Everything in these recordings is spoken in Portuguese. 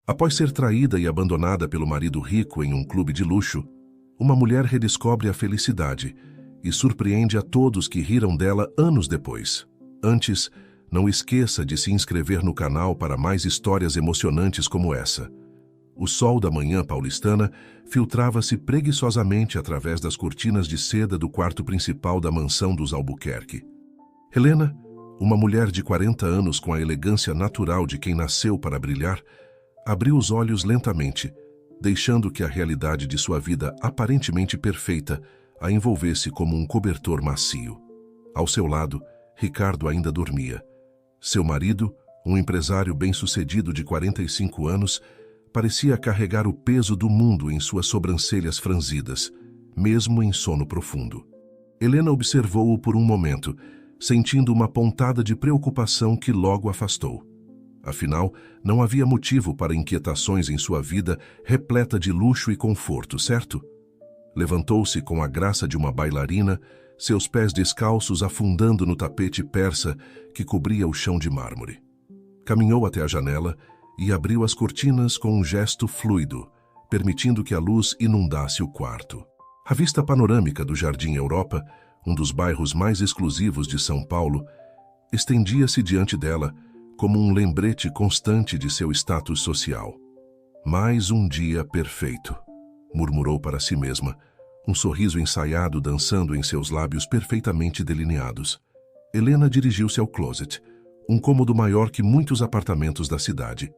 Após ser traída e abandonada pelo marido rico em um clube de luxo, uma mulher redescobre a felicidade e surpreende a todos que riram dela anos depois. Antes, não esqueça de se inscrever no canal para mais histórias emocionantes como essa. O sol da manhã paulistana filtrava-se preguiçosamente através das cortinas de seda do quarto principal da mansão dos Albuquerque. Helena, uma mulher de 40 anos com a elegância natural de quem nasceu para brilhar, abriu os olhos lentamente, deixando que a realidade de sua vida aparentemente perfeita a envolvesse como um cobertor macio. Ao seu lado, Ricardo ainda dormia. Seu marido, um empresário bem-sucedido de 45 anos, parecia carregar o peso do mundo em suas sobrancelhas franzidas, mesmo em sono profundo. Helena observou-o por um momento, sentindo uma pontada de preocupação que logo afastou. Afinal, não havia motivo para inquietações em sua vida repleta de luxo e conforto, certo? Levantou-se com a graça de uma bailarina, seus pés descalços afundando no tapete persa que cobria o chão de mármore. Caminhou até a janela e abriu as cortinas com um gesto fluido, permitindo que a luz inundasse o quarto. A vista panorâmica do Jardim Europa, um dos bairros mais exclusivos de São Paulo, estendia-se diante dela como um lembrete constante de seu status social. Mais um dia perfeito, murmurou para si mesma, um sorriso ensaiado dançando em seus lábios perfeitamente delineados. Helena dirigiu-se ao closet, um cômodo maior que muitos apartamentos da cidade.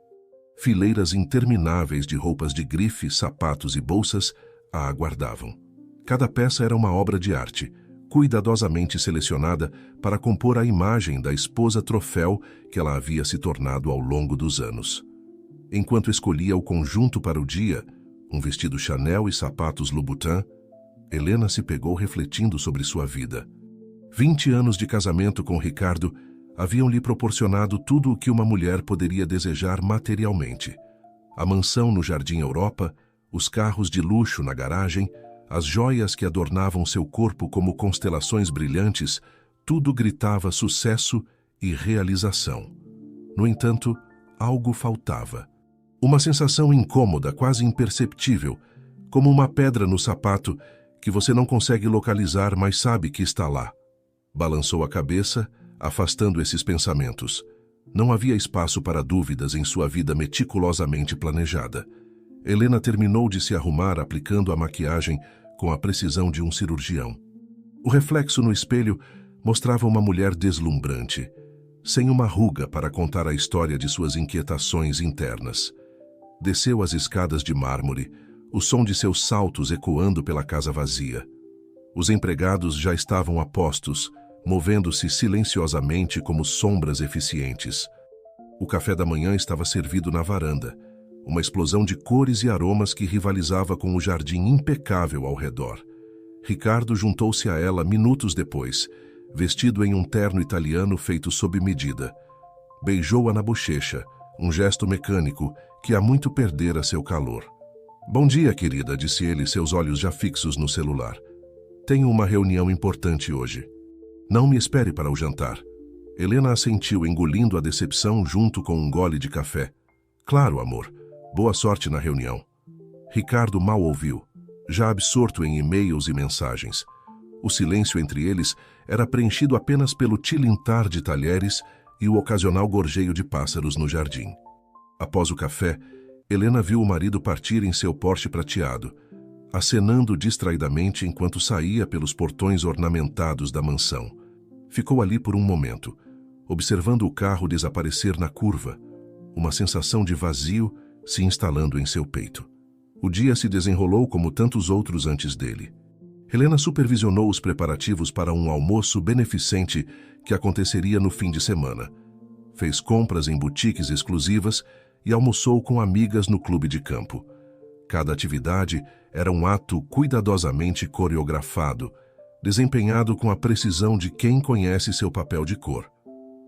Fileiras intermináveis de roupas de grife, sapatos e bolsas a aguardavam. Cada peça era uma obra de arte, cuidadosamente selecionada para compor a imagem da esposa troféu que ela havia se tornado ao longo dos anos. Enquanto escolhia o conjunto para o dia, um vestido Chanel e sapatos Louboutin, Helena se pegou refletindo sobre sua vida. 20 anos de casamento com Ricardo haviam lhe proporcionado tudo o que uma mulher poderia desejar materialmente. A mansão no Jardim Europa, os carros de luxo na garagem, as joias que adornavam seu corpo como constelações brilhantes, tudo gritava sucesso e realização. No entanto, algo faltava. Uma sensação incômoda, quase imperceptível, como uma pedra no sapato que você não consegue localizar, mas sabe que está lá. Balançou a cabeça, afastando esses pensamentos. Não havia espaço para dúvidas em sua vida meticulosamente planejada. Helena terminou de se arrumar aplicando a maquiagem com a precisão de um cirurgião. O reflexo no espelho mostrava uma mulher deslumbrante, sem uma ruga para contar a história de suas inquietações internas. Desceu as escadas de mármore, o som de seus saltos ecoando pela casa vazia. Os empregados já estavam a postos, movendo-se silenciosamente como sombras eficientes. O café da manhã estava servido na varanda, uma explosão de cores e aromas que rivalizava com o jardim impecável ao redor. Ricardo juntou-se a ela minutos depois, vestido em um terno italiano feito sob medida. Beijou-a na bochecha, um gesto mecânico que há muito perdera seu calor. "Bom dia, querida", disse ele, seus olhos já fixos no celular. "Tenho uma reunião importante hoje. Não me espere para o jantar." Helena assentiu, engolindo a decepção junto com um gole de café. "Claro, amor. Boa sorte na reunião." Ricardo mal ouviu, já absorto em e-mails e mensagens. O silêncio entre eles era preenchido apenas pelo tilintar de talheres e o ocasional gorjeio de pássaros no jardim. Após o café, Helena viu o marido partir em seu Porsche prateado, acenando distraidamente enquanto saía pelos portões ornamentados da mansão. Ficou ali por um momento, observando o carro desaparecer na curva, uma sensação de vazio se instalando em seu peito. O dia se desenrolou como tantos outros antes dele. Helena supervisionou os preparativos para um almoço beneficente que aconteceria no fim de semana. Fez compras em boutiques exclusivas e almoçou com amigas no clube de campo. Cada atividade era um ato cuidadosamente coreografado, desempenhado com a precisão de quem conhece seu papel de cor.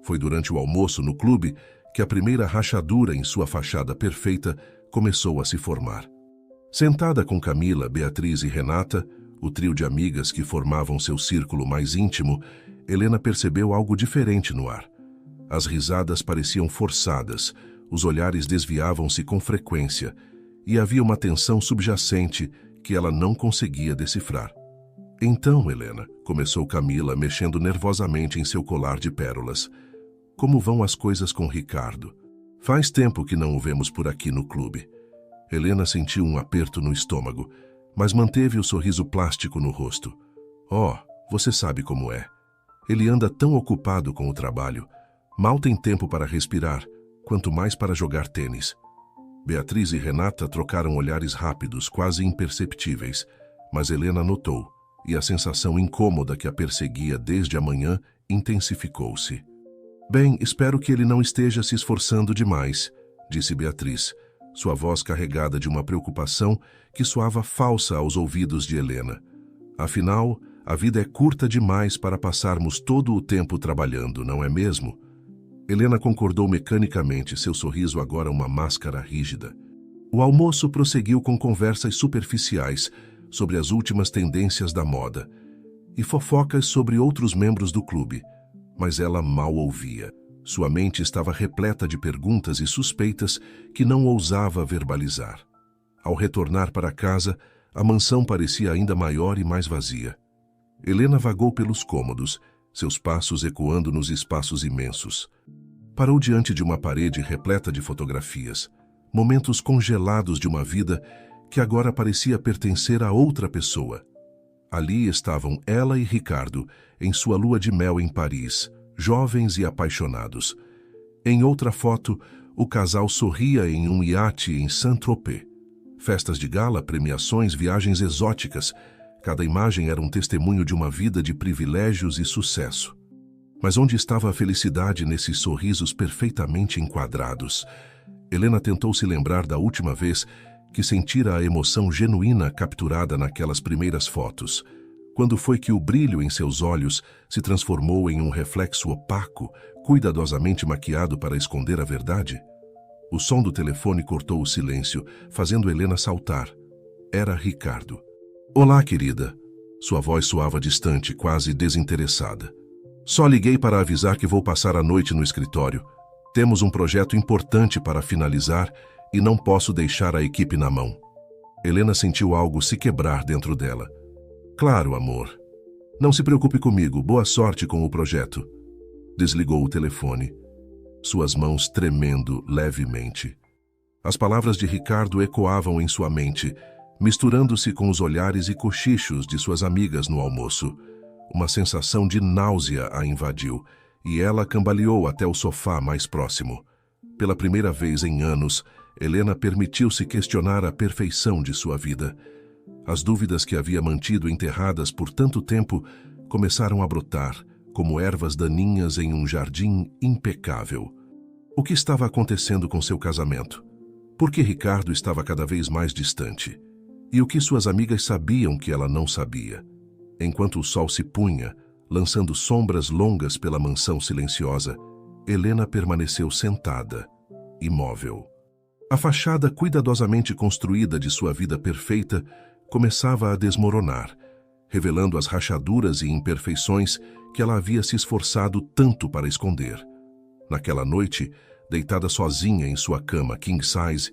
Foi durante o almoço no clube que a primeira rachadura em sua fachada perfeita começou a se formar. Sentada com Camila, Beatriz e Renata, o trio de amigas que formavam seu círculo mais íntimo, Helena percebeu algo diferente no ar. As risadas pareciam forçadas, os olhares desviavam-se com frequência e havia uma tensão subjacente que ela não conseguia decifrar. Então, Helena, começou Camila, mexendo nervosamente em seu colar de pérolas. Como vão as coisas com Ricardo? Faz tempo que não o vemos por aqui no clube. Helena sentiu um aperto no estômago, mas manteve o sorriso plástico no rosto. Oh, você sabe como é. Ele anda tão ocupado com o trabalho. Mal tem tempo para respirar, quanto mais para jogar tênis. Beatriz e Renata trocaram olhares rápidos, quase imperceptíveis, mas Helena notou, e a sensação incômoda que a perseguia desde a manhã intensificou-se. Bem, espero que ele não esteja se esforçando demais, disse Beatriz, sua voz carregada de uma preocupação que soava falsa aos ouvidos de Helena. Afinal, a vida é curta demais para passarmos todo o tempo trabalhando, não é mesmo? Helena concordou mecanicamente, seu sorriso agora uma máscara rígida. O almoço prosseguiu com conversas superficiais sobre as últimas tendências da moda e fofocas sobre outros membros do clube, mas ela mal ouvia. Sua mente estava repleta de perguntas e suspeitas que não ousava verbalizar. Ao retornar para casa, a mansão parecia ainda maior e mais vazia. Helena vagou pelos cômodos, seus passos ecoando nos espaços imensos. Parou diante de uma parede repleta de fotografias, momentos congelados de uma vida que agora parecia pertencer a outra pessoa. Ali estavam ela e Ricardo, em sua lua de mel em Paris, jovens e apaixonados. Em outra foto, o casal sorria em um iate em Saint-Tropez. Festas de gala, premiações, viagens exóticas. Cada imagem era um testemunho de uma vida de privilégios e sucesso. Mas onde estava a felicidade nesses sorrisos perfeitamente enquadrados? Helena tentou se lembrar da última vez que sentira a emoção genuína capturada naquelas primeiras fotos. Quando foi que o brilho em seus olhos se transformou em um reflexo opaco, cuidadosamente maquiado para esconder a verdade? O som do telefone cortou o silêncio, fazendo Helena saltar. Era Ricardo. Olá, querida. Sua voz soava distante, quase desinteressada. Só liguei para avisar que vou passar a noite no escritório. Temos um projeto importante para finalizar e não posso deixar a equipe na mão. Helena sentiu algo se quebrar dentro dela. Claro, amor. Não se preocupe comigo, boa sorte com o projeto. Desligou o telefone, suas mãos tremendo levemente. As palavras de Ricardo ecoavam em sua mente, misturando-se com os olhares e cochichos de suas amigas no almoço. Uma sensação de náusea a invadiu, e ela cambaleou até o sofá mais próximo. Pela primeira vez em anos, Helena permitiu-se questionar a perfeição de sua vida. As dúvidas que havia mantido enterradas por tanto tempo começaram a brotar, como ervas daninhas em um jardim impecável. O que estava acontecendo com seu casamento? Por que Ricardo estava cada vez mais distante? E o que suas amigas sabiam que ela não sabia? Enquanto o sol se punha, lançando sombras longas pela mansão silenciosa, Helena permaneceu sentada, imóvel. A fachada cuidadosamente construída de sua vida perfeita começava a desmoronar, revelando as rachaduras e imperfeições que ela havia se esforçado tanto para esconder. Naquela noite, deitada sozinha em sua cama king size,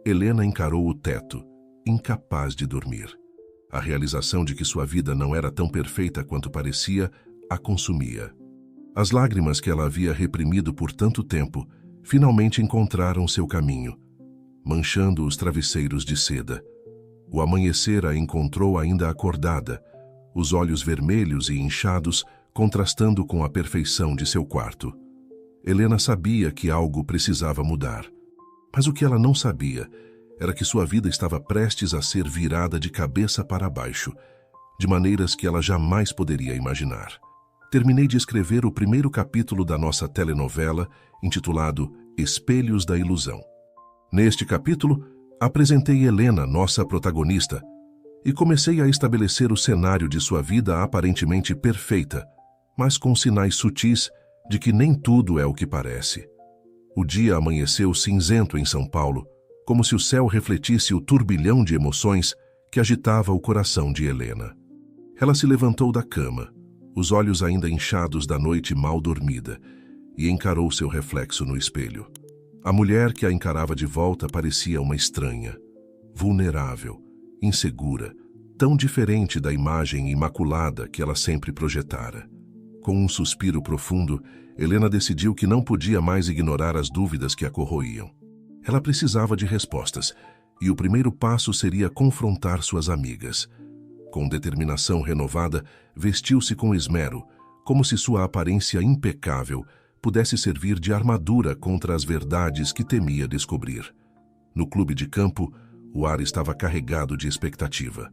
Helena encarou o teto, incapaz de dormir. A realização de que sua vida não era tão perfeita quanto parecia a consumia. As lágrimas que ela havia reprimido por tanto tempo finalmente encontraram seu caminho, manchando os travesseiros de seda. O amanhecer a encontrou ainda acordada, os olhos vermelhos e inchados contrastando com a perfeição de seu quarto. Helena sabia que algo precisava mudar, mas o que ela não sabia era que sua vida estava prestes a ser virada de cabeça para baixo, de maneiras que ela jamais poderia imaginar. Terminei de escrever o primeiro capítulo da nossa telenovela, intitulado Espelhos da Ilusão. Neste capítulo, apresentei Helena, nossa protagonista, e comecei a estabelecer o cenário de sua vida aparentemente perfeita, mas com sinais sutis de que nem tudo é o que parece. O dia amanheceu cinzento em São Paulo, como se o céu refletisse o turbilhão de emoções que agitava o coração de Helena. Ela se levantou da cama, os olhos ainda inchados da noite mal dormida, e encarou seu reflexo no espelho. A mulher que a encarava de volta parecia uma estranha, vulnerável, insegura, tão diferente da imagem imaculada que ela sempre projetara. Com um suspiro profundo, Helena decidiu que não podia mais ignorar as dúvidas que a corroíam. Ela precisava de respostas, e o primeiro passo seria confrontar suas amigas. Com determinação renovada, vestiu-se com esmero, como se sua aparência impecável pudesse servir de armadura contra as verdades que temia descobrir. No clube de campo, o ar estava carregado de expectativa.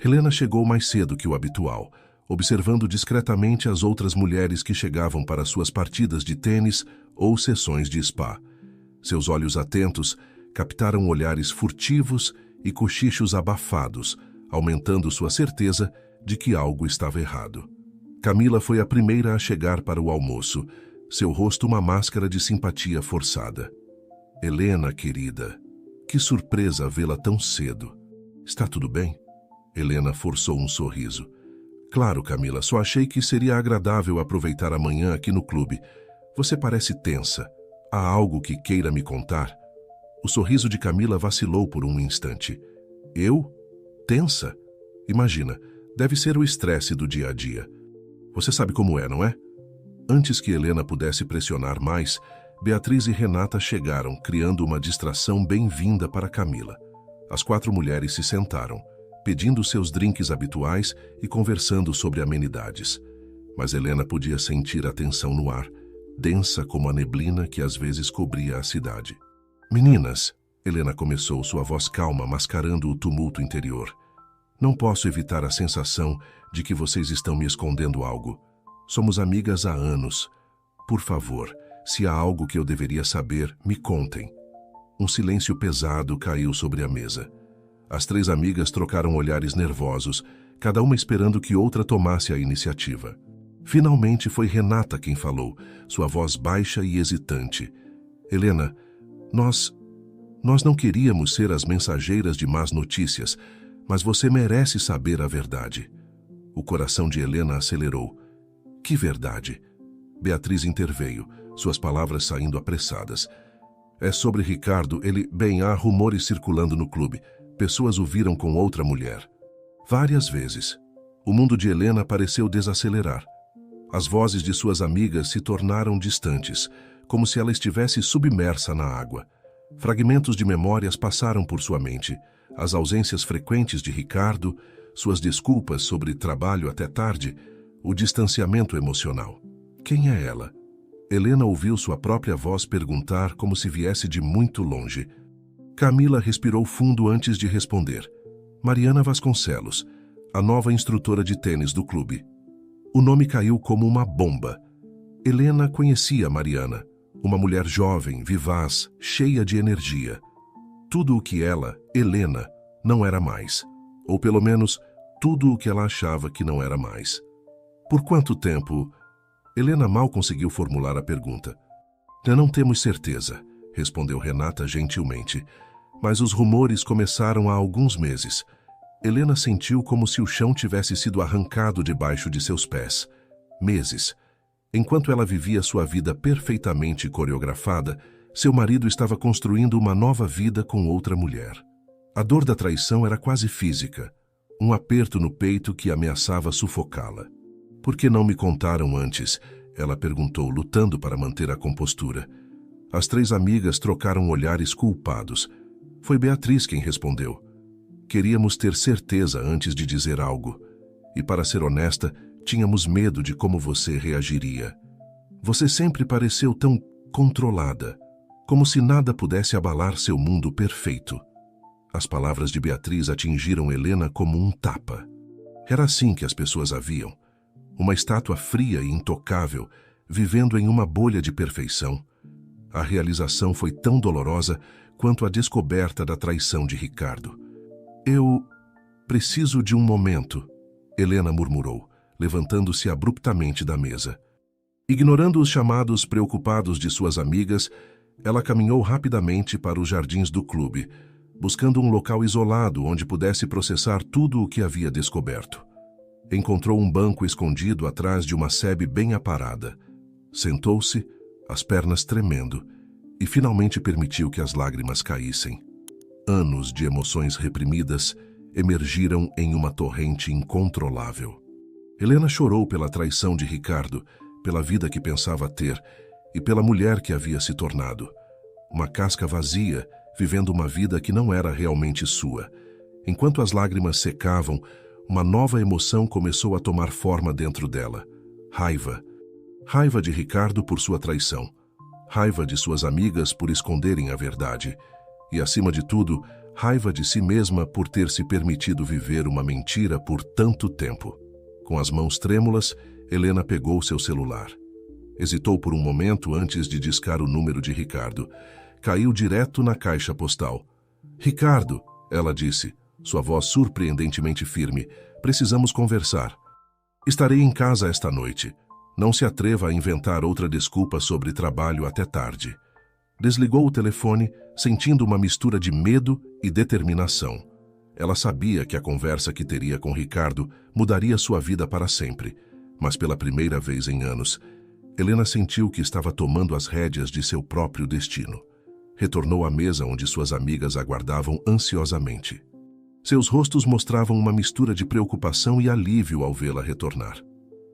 Helena chegou mais cedo que o habitual, observando discretamente as outras mulheres que chegavam para suas partidas de tênis ou sessões de spa. Seus olhos atentos captaram olhares furtivos e cochichos abafados, aumentando sua certeza de que algo estava errado. Camila foi a primeira a chegar para o almoço, seu rosto uma máscara de simpatia forçada. Helena, querida, que surpresa vê-la tão cedo. Está tudo bem? Helena forçou um sorriso. Claro, Camila, só achei que seria agradável aproveitar a manhã aqui no clube. Você parece tensa. Há algo que queira me contar? O sorriso de Camila vacilou por um instante. Eu? Tensa? Imagina, deve ser o estresse do dia a dia. Você sabe como é, não é? Antes que Helena pudesse pressionar mais, Beatriz e Renata chegaram, criando uma distração bem-vinda para Camila. As 4 mulheres se sentaram, pedindo seus drinks habituais e conversando sobre amenidades. Mas Helena podia sentir a tensão no ar, densa como a neblina que às vezes cobria a cidade. Meninas, Helena começou, sua voz calma, mascarando o tumulto interior. Não posso evitar a sensação de que vocês estão me escondendo algo. Somos amigas há anos. Por favor, se há algo que eu deveria saber, me contem. Um silêncio pesado caiu sobre a mesa. As 3 amigas trocaram olhares nervosos, cada uma esperando que outra tomasse a iniciativa. Finalmente foi Renata quem falou, sua voz baixa e hesitante. Helena, nós não queríamos ser as mensageiras de más notícias, mas você merece saber a verdade. O coração de Helena acelerou. Que verdade? Beatriz interveio, suas palavras saindo apressadas. É sobre Ricardo, há rumores circulando no clube. Pessoas o viram com outra mulher. Várias vezes. O mundo de Helena pareceu desacelerar. As vozes de suas amigas se tornaram distantes, como se ela estivesse submersa na água. Fragmentos de memórias passaram por sua mente. As ausências frequentes de Ricardo, suas desculpas sobre trabalho até tarde, o distanciamento emocional. Quem é ela? Helena ouviu sua própria voz perguntar como se viesse de muito longe. Camila respirou fundo antes de responder. Mariana Vasconcelos, a nova instrutora de tênis do clube. O nome caiu como uma bomba. Helena conhecia Mariana, uma mulher jovem, vivaz, cheia de energia. Tudo o que ela, Helena, não era mais. Ou pelo menos, tudo o que ela achava que não era mais. Por quanto tempo? Helena mal conseguiu formular a pergunta. Não temos certeza, respondeu Renata gentilmente. Mas os rumores começaram há alguns meses. Helena sentiu como se o chão tivesse sido arrancado debaixo de seus pés. Meses. Enquanto ela vivia sua vida perfeitamente coreografada, seu marido estava construindo uma nova vida com outra mulher. A dor da traição era quase física, um aperto no peito que ameaçava sufocá-la. Por que não me contaram antes? Ela perguntou, lutando para manter a compostura. As 3 amigas trocaram olhares culpados. Foi Beatriz quem respondeu. Queríamos ter certeza antes de dizer algo. E, para ser honesta, tínhamos medo de como você reagiria. Você sempre pareceu tão controlada, como se nada pudesse abalar seu mundo perfeito. As palavras de Beatriz atingiram Helena como um tapa. Era assim que as pessoas a viam. Uma estátua fria e intocável, vivendo em uma bolha de perfeição. A realização foi tão dolorosa quanto a descoberta da traição de Ricardo. Eu preciso de um momento, Helena murmurou, levantando-se abruptamente da mesa. Ignorando os chamados preocupados de suas amigas, ela caminhou rapidamente para os jardins do clube, buscando um local isolado onde pudesse processar tudo o que havia descoberto. Encontrou um banco escondido atrás de uma sebe bem aparada. Sentou-se, as pernas tremendo, e finalmente permitiu que as lágrimas caíssem. Anos de emoções reprimidas emergiram em uma torrente incontrolável. Helena chorou pela traição de Ricardo, pela vida que pensava ter e pela mulher que havia se tornado. Uma casca vazia, vivendo uma vida que não era realmente sua. Enquanto as lágrimas secavam, uma nova emoção começou a tomar forma dentro dela. Raiva. Raiva de Ricardo por sua traição. Raiva de suas amigas por esconderem a verdade. E, acima de tudo, raiva de si mesma por ter se permitido viver uma mentira por tanto tempo. Com as mãos trêmulas, Helena pegou seu celular. Hesitou por um momento antes de discar o número de Ricardo. Caiu direto na caixa postal. "Ricardo", ela disse, sua voz surpreendentemente firme, "precisamos conversar. Estarei em casa esta noite. Não se atreva a inventar outra desculpa sobre trabalho até tarde." Desligou o telefone, sentindo uma mistura de medo e determinação. Ela sabia que a conversa que teria com Ricardo mudaria sua vida para sempre, mas pela primeira vez em anos, Helena sentiu que estava tomando as rédeas de seu próprio destino. Retornou à mesa onde suas amigas aguardavam ansiosamente. Seus rostos mostravam uma mistura de preocupação e alívio ao vê-la retornar.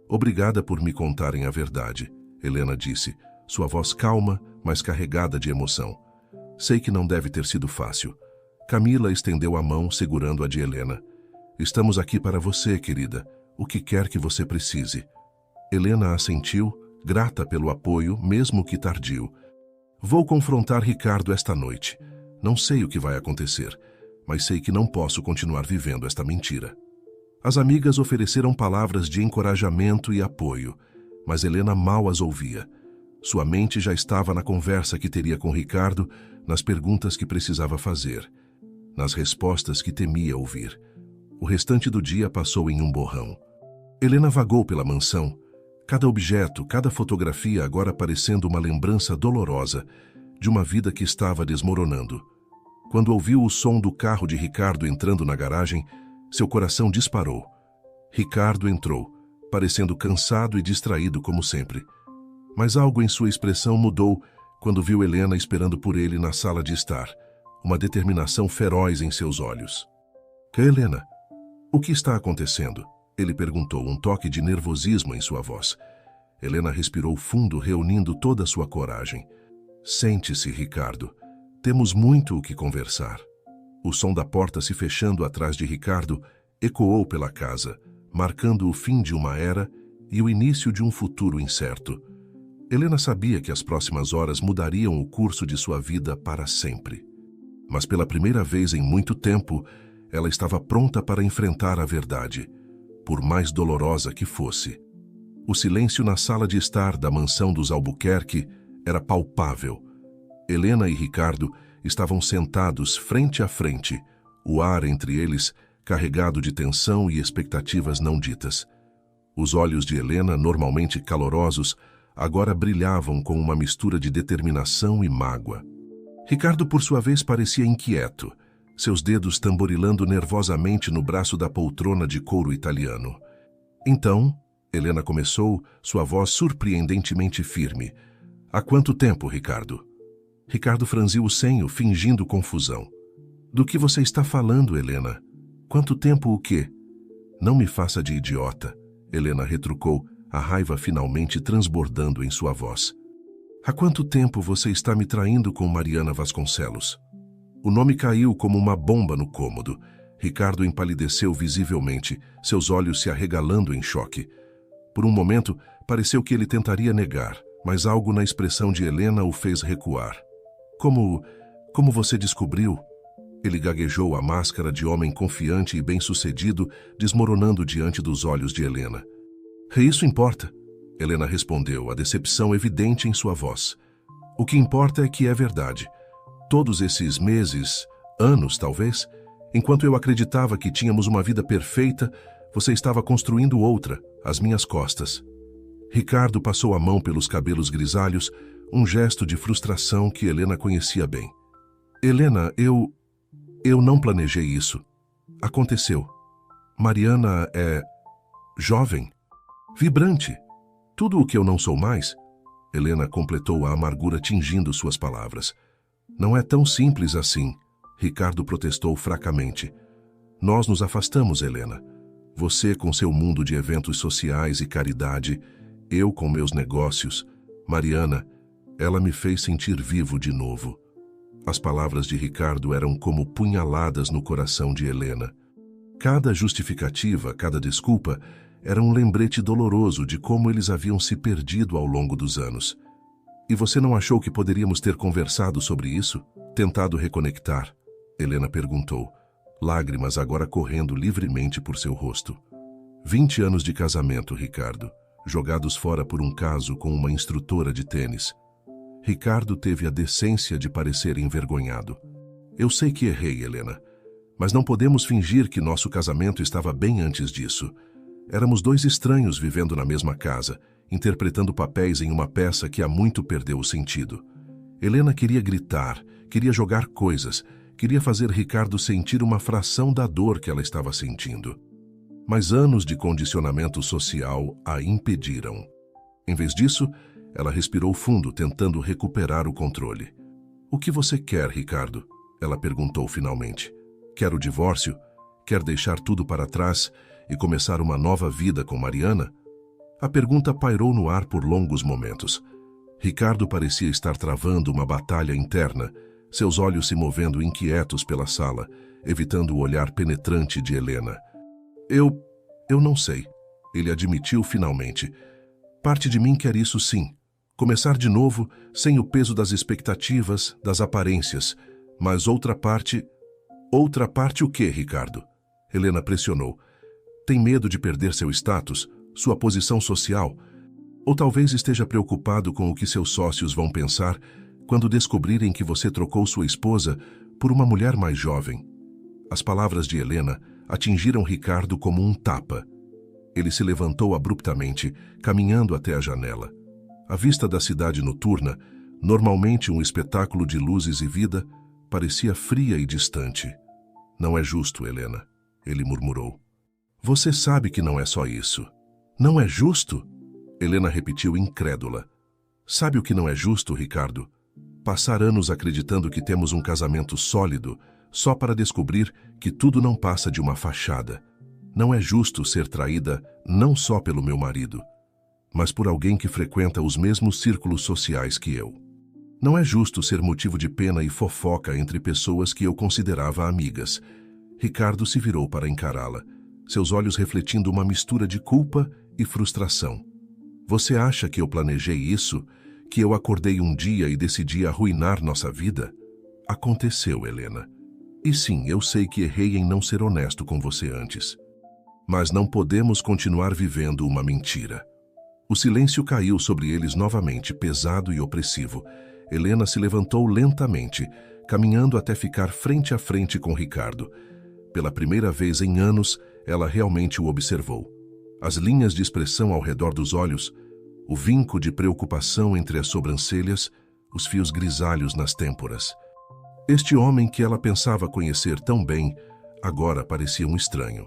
"Obrigada por me contarem a verdade", Helena disse, sua voz calma, mas carregada de emoção. "Sei que não deve ter sido fácil." Camila estendeu a mão, segurando a de Helena. "Estamos aqui para você, querida, o que quer que você precise." Helena assentiu, grata pelo apoio, mesmo que tardio. "Vou confrontar Ricardo esta noite. Não sei o que vai acontecer, mas sei que não posso continuar vivendo esta mentira." As amigas ofereceram palavras de encorajamento e apoio, mas Helena mal as ouvia. Sua mente já estava na conversa que teria com Ricardo, nas perguntas que precisava fazer, nas respostas que temia ouvir. O restante do dia passou em um borrão. Helena vagou pela mansão, cada objeto, cada fotografia agora parecendo uma lembrança dolorosa de uma vida que estava desmoronando. Quando ouviu o som do carro de Ricardo entrando na garagem, seu coração disparou. Ricardo entrou, parecendo cansado e distraído como sempre. Mas algo em sua expressão mudou quando viu Helena esperando por ele na sala de estar, uma determinação feroz em seus olhos. "Helena, o que está acontecendo?" ele perguntou, um toque de nervosismo em sua voz. Helena respirou fundo, reunindo toda a sua coragem. "Sente-se, Ricardo. Temos muito o que conversar." O som da porta se fechando atrás de Ricardo ecoou pela casa, marcando o fim de uma era e o início de um futuro incerto. Helena sabia que as próximas horas mudariam o curso de sua vida para sempre. Mas pela primeira vez em muito tempo, ela estava pronta para enfrentar a verdade, por mais dolorosa que fosse. O silêncio na sala de estar da mansão dos Albuquerque era palpável. Helena e Ricardo estavam sentados frente a frente, o ar entre eles carregado de tensão e expectativas não ditas. Os olhos de Helena, normalmente calorosos, agora brilhavam com uma mistura de determinação e mágoa. Ricardo, por sua vez, parecia inquieto, seus dedos tamborilando nervosamente no braço da poltrona de couro italiano. "Então", Helena começou, sua voz surpreendentemente firme. "Há quanto tempo, Ricardo?" Ricardo franziu o senho, fingindo confusão. "Do que você está falando, Helena? Quanto tempo o quê?" "Não me faça de idiota", Helena retrucou, a raiva finalmente transbordando em sua voz. "Há quanto tempo você está me traindo com Mariana Vasconcelos?" O nome caiu como uma bomba no cômodo. Ricardo empalideceu visivelmente, seus olhos se arregalando em choque. Por um momento, pareceu que ele tentaria negar, mas algo na expressão de Helena o fez recuar. Como você descobriu?" Ele gaguejou, a máscara de homem confiante e bem-sucedido desmoronando diante dos olhos de Helena. "Isso importa", Helena respondeu, a decepção evidente em sua voz. "O que importa é que é verdade. Todos esses meses, anos talvez, enquanto eu acreditava que tínhamos uma vida perfeita, você estava construindo outra, às minhas costas." Ricardo passou a mão pelos cabelos grisalhos, um gesto de frustração que Helena conhecia bem. "Helena, eu não planejei isso. Aconteceu. Mariana é jovem, vibrante, tudo o que eu não sou mais. Helena completou, a amargura tingindo suas palavras. Não é tão simples assim, Ricardo protestou fracamente. Nós nos afastamos, Helena. Você com seu mundo de eventos sociais e caridade, eu com meus negócios. Mariana, ela me fez sentir vivo de novo. As palavras de Ricardo eram como punhaladas no coração de Helena. Cada justificativa, cada desculpa, era um lembrete doloroso de como eles haviam se perdido ao longo dos anos. E você não achou que poderíamos ter conversado sobre isso? Tentado reconectar? Helena perguntou, lágrimas agora correndo livremente por seu rosto. 20 anos de casamento, Ricardo, jogados fora por um caso com uma instrutora de tênis. Ricardo teve a decência de parecer envergonhado. Eu sei que errei, Helena, mas não podemos fingir que nosso casamento estava bem antes disso. Éramos dois estranhos vivendo na mesma casa, interpretando papéis em uma peça que há muito perdeu o sentido. Helena queria gritar, queria jogar coisas, queria fazer Ricardo sentir uma fração da dor que ela estava sentindo. Mas anos de condicionamento social a impediram. Em vez disso, ela respirou fundo, tentando recuperar o controle. O que você quer, Ricardo? Ela perguntou finalmente. Quer o divórcio? Quer deixar tudo para trás e começar uma nova vida com Mariana? A pergunta pairou no ar por longos momentos. Ricardo parecia estar travando uma batalha interna, seus olhos se movendo inquietos pela sala, evitando o olhar penetrante de Helena. Eu não sei, ele admitiu finalmente. Parte de mim quer isso sim. Começar de novo, sem o peso das expectativas, das aparências. Mas outra parte... Outra parte o quê, Ricardo? Helena pressionou. Tem medo de perder seu status, sua posição social? Ou talvez esteja preocupado com o que seus sócios vão pensar quando descobrirem que você trocou sua esposa por uma mulher mais jovem? As palavras de Helena atingiram Ricardo como um tapa. Ele se levantou abruptamente, caminhando até a janela. A vista da cidade noturna, normalmente um espetáculo de luzes e vida, parecia fria e distante. Não é justo, Helena, ele murmurou. Você sabe que não é só isso. Não é justo? Helena repetiu incrédula. Sabe o que não é justo, Ricardo? Passar anos acreditando que temos um casamento sólido, só para descobrir que tudo não passa de uma fachada. Não é justo ser traída não só pelo meu marido, mas por alguém que frequenta os mesmos círculos sociais que eu. Não é justo ser motivo de pena e fofoca entre pessoas que eu considerava amigas. Ricardo se virou para encará-la, seus olhos refletindo uma mistura de culpa e frustração. Você acha que eu planejei isso? Que eu acordei um dia e decidi arruinar nossa vida? Aconteceu, Helena. E sim, eu sei que errei em não ser honesto com você antes. Mas não podemos continuar vivendo uma mentira. O silêncio caiu sobre eles novamente, pesado e opressivo. Helena se levantou lentamente, caminhando até ficar frente a frente com Ricardo. Pela primeira vez em anos, ela realmente o observou. As linhas de expressão ao redor dos olhos, o vinco de preocupação entre as sobrancelhas, os fios grisalhos nas têmporas. Este homem que ela pensava conhecer tão bem, agora parecia um estranho.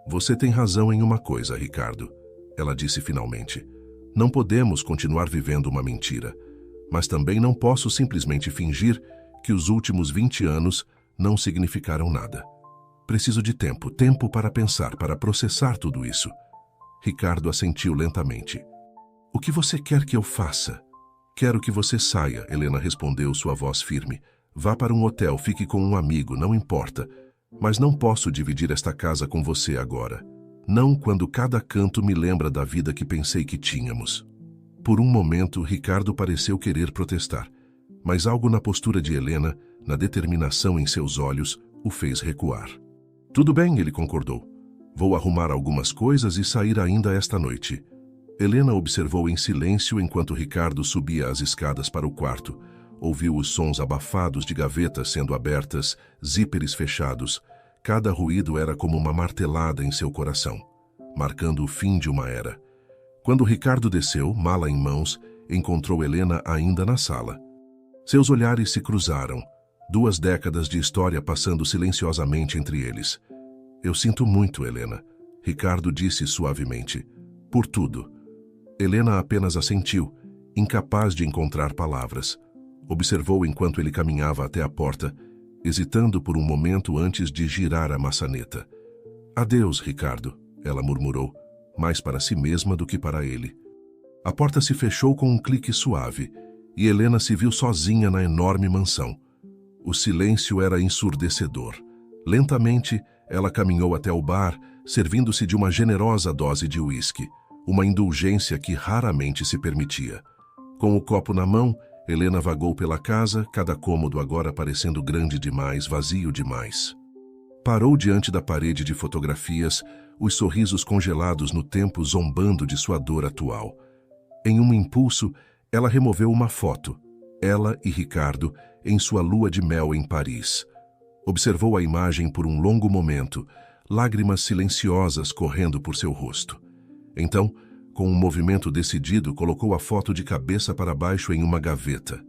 Você tem razão em uma coisa, Ricardo, ela disse finalmente. Não podemos continuar vivendo uma mentira, mas também não posso simplesmente fingir que os últimos 20 anos não significaram nada. Preciso de tempo para pensar, para processar tudo isso. Ricardo assentiu lentamente. O que você quer que eu faça? Quero que você saia, Helena respondeu, sua voz firme. Vá para um hotel, fique com um amigo, não importa. Mas não posso dividir esta casa com você agora. Não quando cada canto me lembra da vida que pensei que tínhamos. Por um momento, Ricardo pareceu querer protestar, mas algo na postura de Helena, na determinação em seus olhos, o fez recuar. Tudo bem, ele concordou. Vou arrumar algumas coisas e sair ainda esta noite. Helena observou em silêncio enquanto Ricardo subia as escadas para o quarto. Ouviu os sons abafados de gavetas sendo abertas, zíperes fechados. Cada ruído era como uma martelada em seu coração, marcando o fim de uma era. Quando Ricardo desceu, mala em mãos, encontrou Helena ainda na sala. Seus olhares se cruzaram, 2 décadas de história passando silenciosamente entre eles. Eu sinto muito, Helena, Ricardo disse suavemente. Por tudo. Helena apenas assentiu, incapaz de encontrar palavras. Observou enquanto ele caminhava até a porta, hesitando por um momento antes de girar a maçaneta. "Adeus, Ricardo", ela murmurou, mais para si mesma do que para ele. A porta se fechou com um clique suave, e Helena se viu sozinha na enorme mansão. O silêncio era ensurdecedor. Lentamente, ela caminhou até o bar, servindo-se de uma generosa dose de uísque, uma indulgência que raramente se permitia. Com o copo na mão, Helena vagou pela casa, cada cômodo agora parecendo grande demais, vazio demais. Parou diante da parede de fotografias, os sorrisos congelados no tempo zombando de sua dor atual. Em um impulso, ela removeu uma foto, ela e Ricardo, em sua lua de mel em Paris. Observou a imagem por um longo momento, lágrimas silenciosas correndo por seu rosto. Então, com um movimento decidido, colocou a foto de cabeça para baixo em uma gaveta.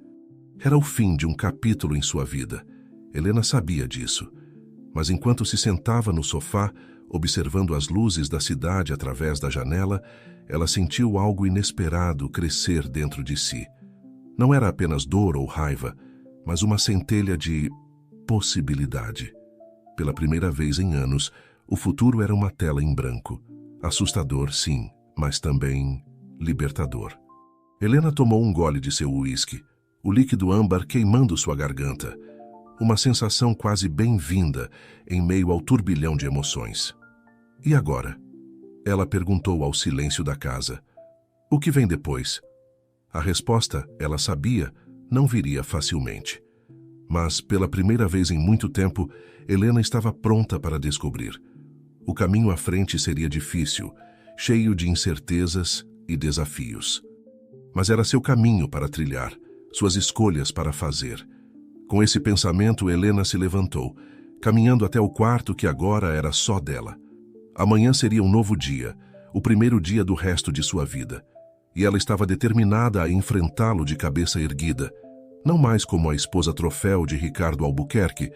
Era o fim de um capítulo em sua vida. Helena sabia disso. Mas enquanto se sentava no sofá, observando as luzes da cidade através da janela, ela sentiu algo inesperado crescer dentro de si. Não era apenas dor ou raiva, mas uma centelha de possibilidade. Pela primeira vez em anos, o futuro era uma tela em branco. Assustador, sim, mas também libertador. Helena tomou um gole de seu uísque, o líquido âmbar queimando sua garganta. Uma sensação quase bem-vinda em meio ao turbilhão de emoções. E agora? Ela perguntou ao silêncio da casa. O que vem depois? A resposta, ela sabia, não viria facilmente. Mas, pela primeira vez em muito tempo, Helena estava pronta para descobrir. O caminho à frente seria difícil, cheio de incertezas e desafios. Mas era seu caminho para trilhar, suas escolhas para fazer. Com esse pensamento, Helena se levantou, caminhando até o quarto que agora era só dela. Amanhã seria um novo dia, o primeiro dia do resto de sua vida. E ela estava determinada a enfrentá-lo de cabeça erguida, não mais como a esposa troféu de Ricardo Albuquerque,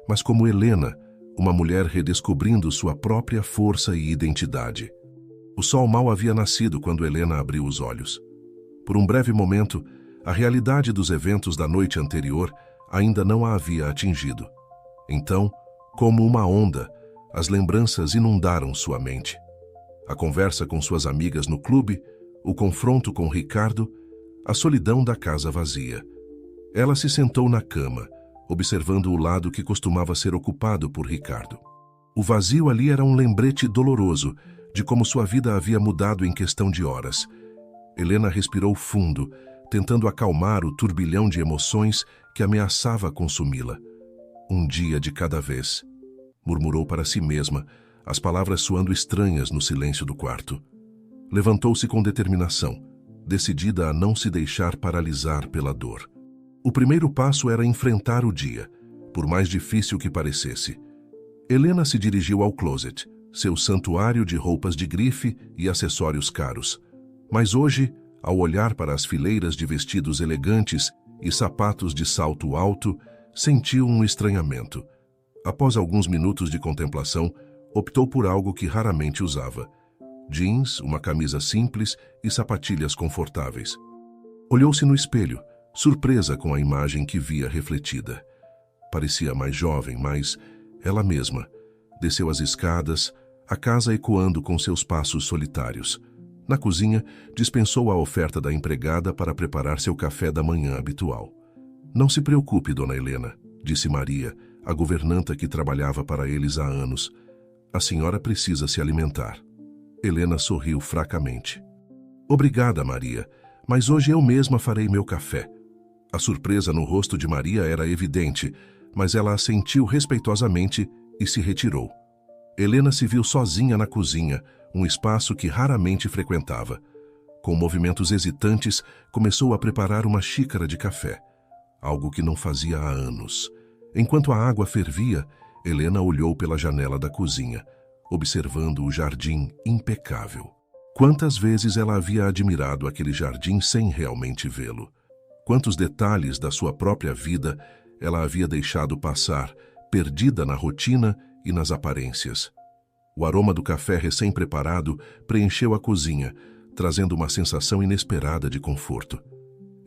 mas como Helena, uma mulher redescobrindo sua própria força e identidade. O sol mal havia nascido quando Helena abriu os olhos. Por um breve momento, a realidade dos eventos da noite anterior ainda não a havia atingido. Então, como uma onda, as lembranças inundaram sua mente. A conversa com suas amigas no clube, o confronto com Ricardo, a solidão da casa vazia. Ela se sentou na cama, observando o lado que costumava ser ocupado por Ricardo. O vazio ali era um lembrete doloroso de como sua vida havia mudado em questão de horas. Helena respirou fundo, tentando acalmar o turbilhão de emoções que ameaçava consumi-la. Um dia de cada vez, murmurou para si mesma, as palavras soando estranhas no silêncio do quarto. Levantou-se com determinação, decidida a não se deixar paralisar pela dor. O primeiro passo era enfrentar o dia, por mais difícil que parecesse. Helena se dirigiu ao closet, seu santuário de roupas de grife e acessórios caros. Mas hoje, ao olhar para as fileiras de vestidos elegantes e sapatos de salto alto, sentiu um estranhamento. Após alguns minutos de contemplação, optou por algo que raramente usava: jeans, uma camisa simples e sapatilhas confortáveis. Olhou-se no espelho, surpresa com a imagem que via refletida. Parecia mais jovem, mas ela mesma. Desceu as escadas, a casa ecoando com seus passos solitários. Na cozinha, dispensou a oferta da empregada para preparar seu café da manhã habitual. Não se preocupe, dona Helena, disse Maria, a governanta que trabalhava para eles há anos. A senhora precisa se alimentar. Helena sorriu fracamente. Obrigada, Maria, mas hoje eu mesma farei meu café. A surpresa no rosto de Maria era evidente, mas ela assentiu respeitosamente e se retirou. Helena se viu sozinha na cozinha, um espaço que raramente frequentava. Com movimentos hesitantes, começou a preparar uma xícara de café, algo que não fazia há anos. Enquanto a água fervia, Helena olhou pela janela da cozinha, observando o jardim impecável. Quantas vezes ela havia admirado aquele jardim sem realmente vê-lo? Quantos detalhes da sua própria vida ela havia deixado passar, perdida na rotina e nas aparências. O aroma do café recém-preparado preencheu a cozinha, trazendo uma sensação inesperada de conforto.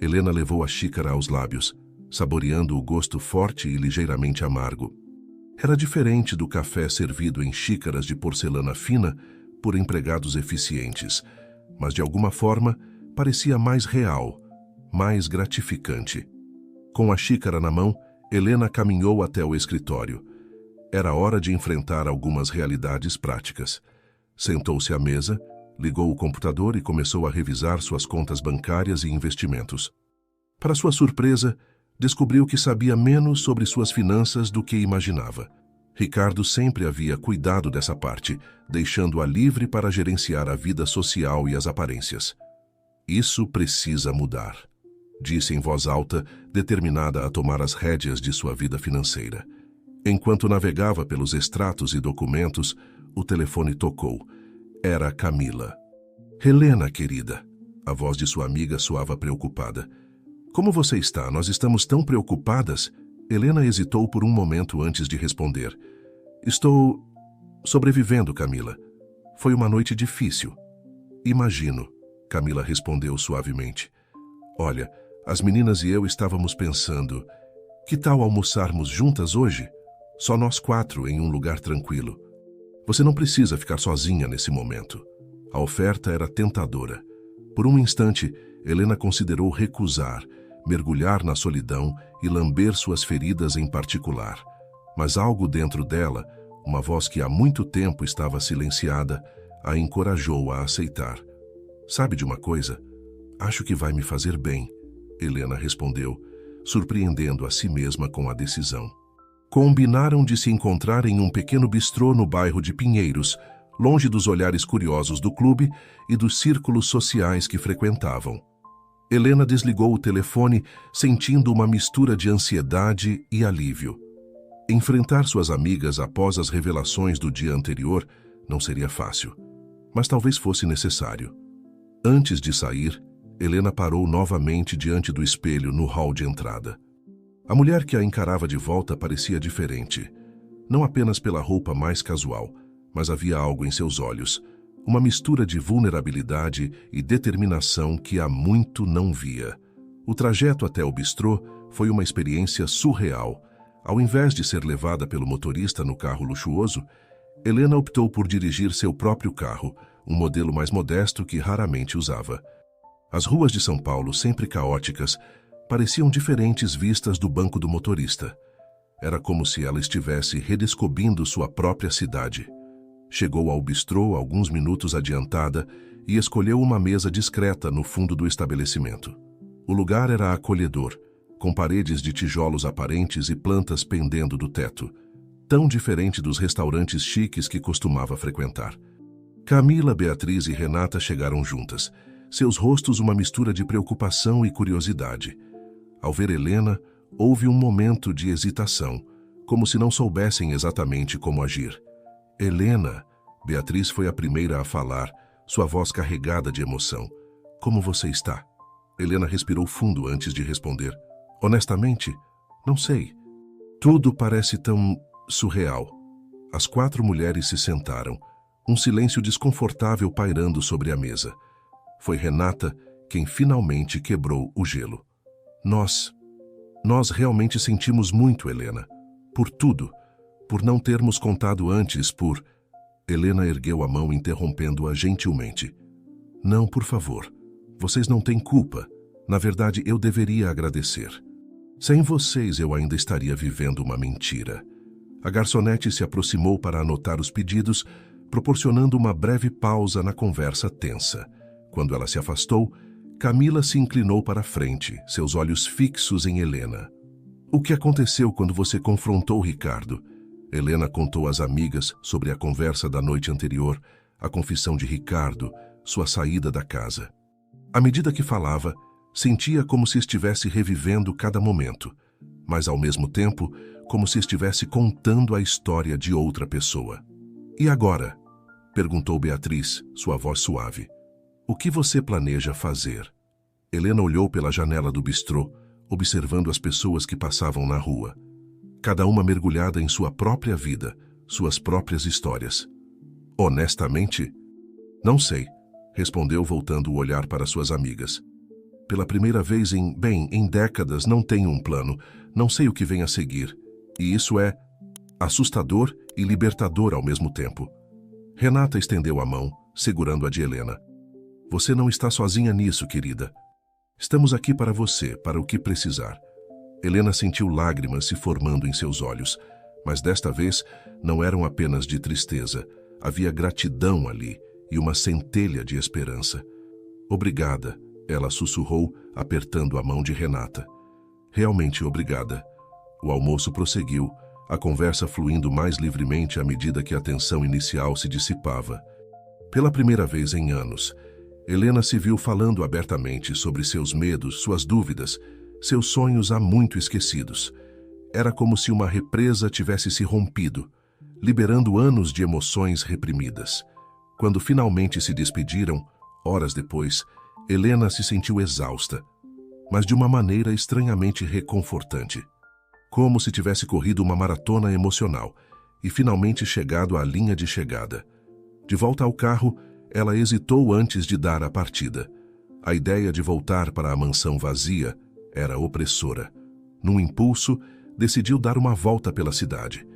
Helena levou a xícara aos lábios, saboreando o gosto forte e ligeiramente amargo. Era diferente do café servido em xícaras de porcelana fina por empregados eficientes, mas de alguma forma parecia mais real, mais gratificante. Com a xícara na mão, Helena caminhou até o escritório. Era hora de enfrentar algumas realidades práticas. Sentou-se à mesa, ligou o computador e começou a revisar suas contas bancárias e investimentos. Para sua surpresa, descobriu que sabia menos sobre suas finanças do que imaginava. Ricardo sempre havia cuidado dessa parte, deixando-a livre para gerenciar a vida social e as aparências. Isso precisa mudar, disse em voz alta, determinada a tomar as rédeas de sua vida financeira. Enquanto navegava pelos extratos e documentos, o telefone tocou. Era Camila. Helena, querida. A voz de sua amiga soava preocupada. Como você está? Nós estamos tão preocupadas. Helena hesitou por um momento antes de responder. Estou sobrevivendo, Camila. Foi uma noite difícil. Imagino, Camila respondeu suavemente. Olha, as meninas e eu estávamos pensando, que tal almoçarmos juntas hoje? Só nós 4 em um lugar tranquilo. Você não precisa ficar sozinha nesse momento. A oferta era tentadora. Por um instante, Helena considerou recusar, mergulhar na solidão e lamber suas feridas em particular. Mas algo dentro dela, uma voz que há muito tempo estava silenciada, a encorajou a aceitar. Sabe de uma coisa? Acho que vai me fazer bem, Helena respondeu, surpreendendo a si mesma com a decisão. Combinaram de se encontrar em um pequeno bistrô no bairro de Pinheiros, longe dos olhares curiosos do clube e dos círculos sociais que frequentavam. Helena desligou o telefone, sentindo uma mistura de ansiedade e alívio. Enfrentar suas amigas após as revelações do dia anterior não seria fácil, mas talvez fosse necessário. Antes de sair, Helena parou novamente diante do espelho no hall de entrada. A mulher que a encarava de volta parecia diferente, não apenas pela roupa mais casual, mas havia algo em seus olhos, uma mistura de vulnerabilidade e determinação que há muito não via. O trajeto até o bistrô foi uma experiência surreal. Ao invés de ser levada pelo motorista no carro luxuoso, Helena optou por dirigir seu próprio carro, um modelo mais modesto que raramente usava. As ruas de São Paulo, sempre caóticas, pareciam diferentes vistas do banco do motorista. Era como se ela estivesse redescobrindo sua própria cidade. Chegou ao bistrô alguns minutos adiantada e escolheu uma mesa discreta no fundo do estabelecimento. O lugar era acolhedor, com paredes de tijolos aparentes e plantas pendendo do teto, tão diferente dos restaurantes chiques que costumava frequentar. Camila, Beatriz e Renata chegaram juntas, seus rostos uma mistura de preocupação e curiosidade. Ao ver Helena, houve um momento de hesitação, como se não soubessem exatamente como agir. Helena, Beatriz foi a primeira a falar, sua voz carregada de emoção. Como você está? Helena respirou fundo antes de responder. Honestamente, não sei. Tudo parece tão surreal. As 4 mulheres se sentaram, um silêncio desconfortável pairando sobre a mesa. Foi Renata quem finalmente quebrou o gelo. Nós realmente sentimos muito, Helena. Por tudo. Por não termos contado antes, por... Helena ergueu a mão interrompendo-a gentilmente. Não, por favor. Vocês não têm culpa. Na verdade, eu deveria agradecer. Sem vocês, eu ainda estaria vivendo uma mentira. A garçonete se aproximou para anotar os pedidos, proporcionando uma breve pausa na conversa tensa. Quando ela se afastou, Camila se inclinou para a frente, seus olhos fixos em Helena. O que aconteceu quando você confrontou Ricardo? Helena contou às amigas sobre a conversa da noite anterior, a confissão de Ricardo, sua saída da casa. À medida que falava, sentia como se estivesse revivendo cada momento, mas ao mesmo tempo, como se estivesse contando a história de outra pessoa. E agora? Perguntou Beatriz, sua voz suave. O que você planeja fazer? Helena olhou pela janela do bistrô, observando as pessoas que passavam na rua. Cada uma mergulhada em sua própria vida, suas próprias histórias. Honestamente, não sei, respondeu voltando o olhar para suas amigas. Pela primeira vez em décadas não tenho um plano, não sei o que vem a seguir. E isso é assustador e libertador ao mesmo tempo. Renata estendeu a mão, segurando a de Helena. Você não está sozinha nisso, querida. Estamos aqui para você, para o que precisar. Helena sentiu lágrimas se formando em seus olhos, mas desta vez não eram apenas de tristeza. Havia gratidão ali e uma centelha de esperança. Obrigada, ela sussurrou, apertando a mão de Renata. Realmente obrigada. O almoço prosseguiu, a conversa fluindo mais livremente à medida que a tensão inicial se dissipava. Pela primeira vez em anos, Helena se viu falando abertamente sobre seus medos, suas dúvidas, seus sonhos há muito esquecidos. Era como se uma represa tivesse se rompido, liberando anos de emoções reprimidas. Quando finalmente se despediram, horas depois, Helena se sentiu exausta, mas de uma maneira estranhamente reconfortante. Como se tivesse corrido uma maratona emocional e finalmente chegado à linha de chegada. De volta ao carro, ela hesitou antes de dar a partida. A ideia de voltar para a mansão vazia era opressora. Num impulso, decidiu dar uma volta pela cidade.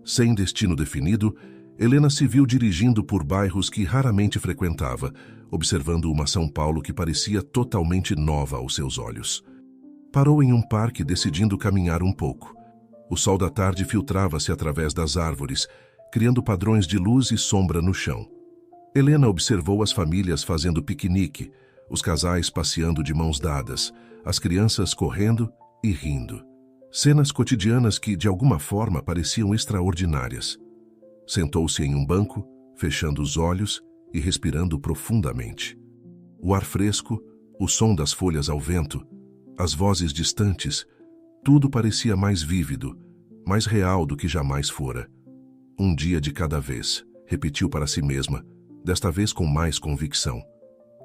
Sem destino definido, Helena se viu dirigindo por bairros que raramente frequentava, observando uma São Paulo que parecia totalmente nova aos seus olhos. Parou em um parque decidindo caminhar um pouco. O sol da tarde filtrava-se através das árvores, criando padrões de luz e sombra no chão. Helena observou as famílias fazendo piquenique, os casais passeando de mãos dadas, as crianças correndo e rindo. Cenas cotidianas que, de alguma forma, pareciam extraordinárias. Sentou-se em um banco, fechando os olhos e respirando profundamente. O ar fresco, o som das folhas ao vento, as vozes distantes, tudo parecia mais vívido, mais real do que jamais fora. Um dia de cada vez, repetiu para si mesma, desta vez com mais convicção.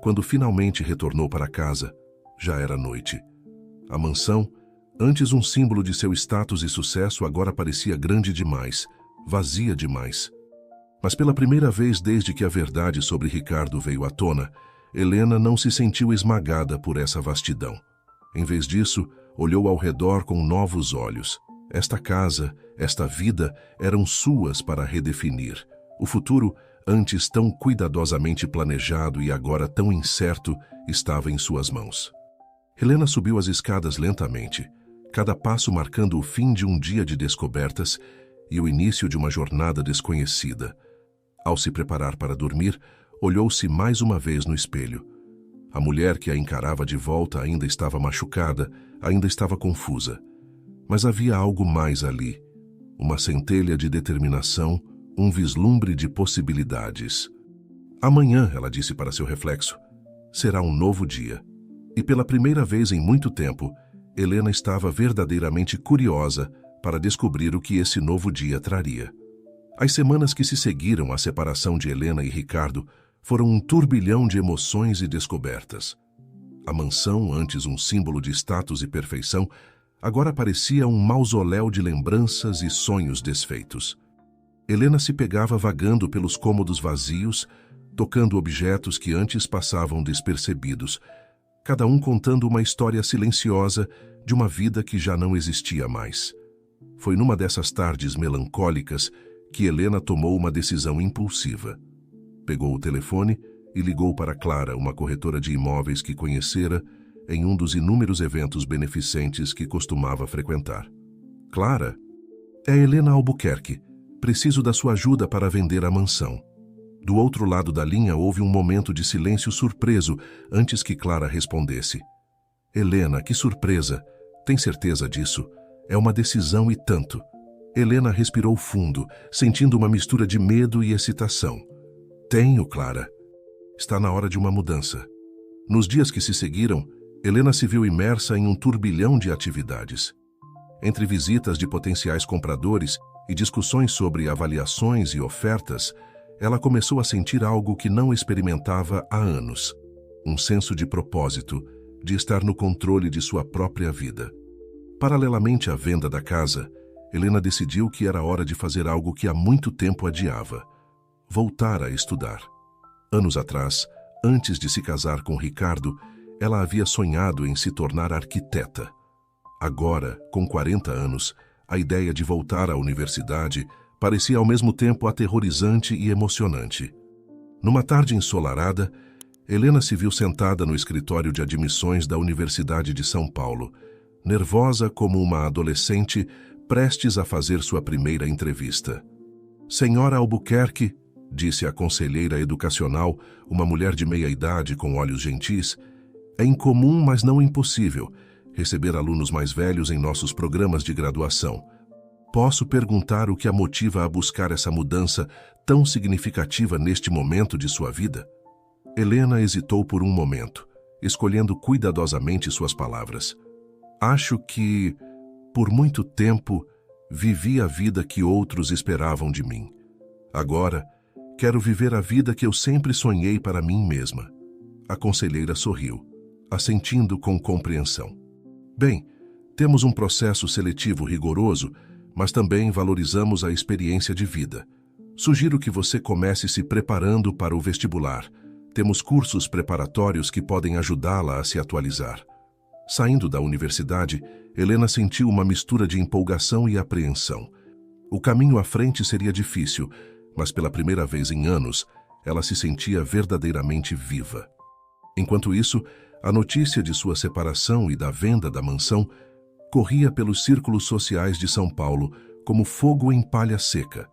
Quando finalmente retornou para casa, já era noite. A mansão, antes um símbolo de seu status e sucesso, agora parecia grande demais, vazia demais. Mas pela primeira vez desde que a verdade sobre Ricardo veio à tona, Helena não se sentiu esmagada por essa vastidão. Em vez disso, olhou ao redor com novos olhos. Esta casa, esta vida eram suas para redefinir. O futuro, antes tão cuidadosamente planejado e agora tão incerto, estava em suas mãos. Helena subiu as escadas lentamente, cada passo marcando o fim de um dia de descobertas e o início de uma jornada desconhecida. Ao se preparar para dormir, olhou-se mais uma vez no espelho. A mulher que a encarava de volta ainda estava machucada, ainda estava confusa. Mas havia algo mais ali. Uma centelha de determinação, um vislumbre de possibilidades. Amanhã, ela disse para seu reflexo, será um novo dia. E pela primeira vez em muito tempo, Helena estava verdadeiramente curiosa para descobrir o que esse novo dia traria. As semanas que se seguiram à separação de Helena e Ricardo foram um turbilhão de emoções e descobertas. A mansão, antes um símbolo de status e perfeição, agora parecia um mausoléu de lembranças e sonhos desfeitos. Helena se pegava vagando pelos cômodos vazios, tocando objetos que antes passavam despercebidos, cada um contando uma história silenciosa de uma vida que já não existia mais. Foi numa dessas tardes melancólicas que Helena tomou uma decisão impulsiva. Pegou o telefone e ligou para Clara, uma corretora de imóveis que conhecera em um dos inúmeros eventos beneficentes que costumava frequentar. Clara, é Helena Albuquerque. Preciso da sua ajuda para vender a mansão. Do outro lado da linha houve um momento de silêncio surpreso antes que Clara respondesse. Helena, que surpresa! Tem certeza disso? É uma decisão e tanto. Helena respirou fundo, sentindo uma mistura de medo e excitação. Tenho, Clara. Está na hora de uma mudança. Nos dias que se seguiram, Helena se viu imersa em um turbilhão de atividades. Entre visitas de potenciais compradores e discussões sobre avaliações e ofertas, ela começou a sentir algo que não experimentava há anos. Um senso de propósito, de estar no controle de sua própria vida. Paralelamente à venda da casa, Helena decidiu que era hora de fazer algo que há muito tempo adiava. Voltar a estudar. Anos atrás, antes de se casar com Ricardo, ela havia sonhado em se tornar arquiteta. Agora, com 40 anos, a ideia de voltar à universidade parecia ao mesmo tempo aterrorizante e emocionante. Numa tarde ensolarada, Helena se viu sentada no escritório de admissões da Universidade de São Paulo, nervosa como uma adolescente prestes a fazer sua primeira entrevista. Senhora Albuquerque, disse a conselheira educacional, uma mulher de meia-idade com olhos gentis, é incomum, mas não impossível, receber alunos mais velhos em nossos programas de graduação. Posso perguntar o que a motiva a buscar essa mudança tão significativa neste momento de sua vida? Helena hesitou por um momento, escolhendo cuidadosamente suas palavras. Acho que, por muito tempo, vivi a vida que outros esperavam de mim. Agora, quero viver a vida que eu sempre sonhei para mim mesma. A conselheira sorriu, assentindo com compreensão. Bem, temos um processo seletivo rigoroso, mas também valorizamos a experiência de vida. Sugiro que você comece se preparando para o vestibular. Temos cursos preparatórios que podem ajudá-la a se atualizar. Saindo da universidade, Helena sentiu uma mistura de empolgação e apreensão. O caminho à frente seria difícil, mas pela primeira vez em anos, ela se sentia verdadeiramente viva. Enquanto isso, a notícia de sua separação e da venda da mansão corria pelos círculos sociais de São Paulo como fogo em palha seca.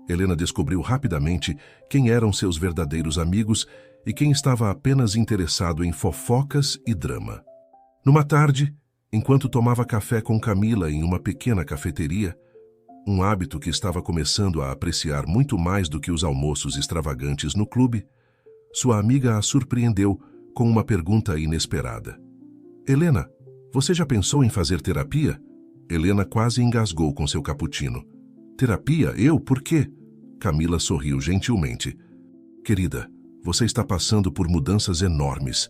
Helena descobriu rapidamente quem eram seus verdadeiros amigos e quem estava apenas interessado em fofocas e drama. Numa tarde, enquanto tomava café com Camila em uma pequena cafeteria, um hábito que estava começando a apreciar muito mais do que os almoços extravagantes no clube, sua amiga a surpreendeu com uma pergunta inesperada. Helena, você já pensou em fazer terapia? Helena quase engasgou com seu cappuccino. Terapia? Eu? Por quê? Camila sorriu gentilmente. Querida, você está passando por mudanças enormes.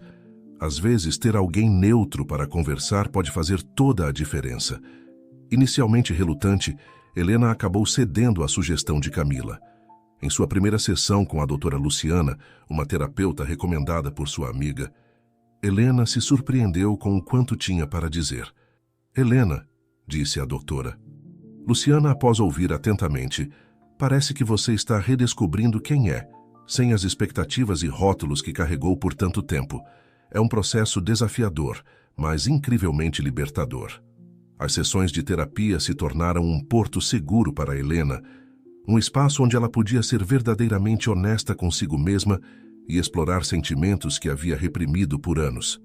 Às vezes, ter alguém neutro para conversar pode fazer toda a diferença. Inicialmente relutante, Helena acabou cedendo à sugestão de Camila. Em sua primeira sessão com a doutora Luciana, uma terapeuta recomendada por sua amiga, Helena se surpreendeu com o quanto tinha para dizer. Helena, disse a doutora. Luciana, após ouvir atentamente, parece que você está redescobrindo quem é, sem as expectativas e rótulos que carregou por tanto tempo. É um processo desafiador, mas incrivelmente libertador. As sessões de terapia se tornaram um porto seguro para Helena, um espaço onde ela podia ser verdadeiramente honesta consigo mesma e explorar sentimentos que havia reprimido por anos.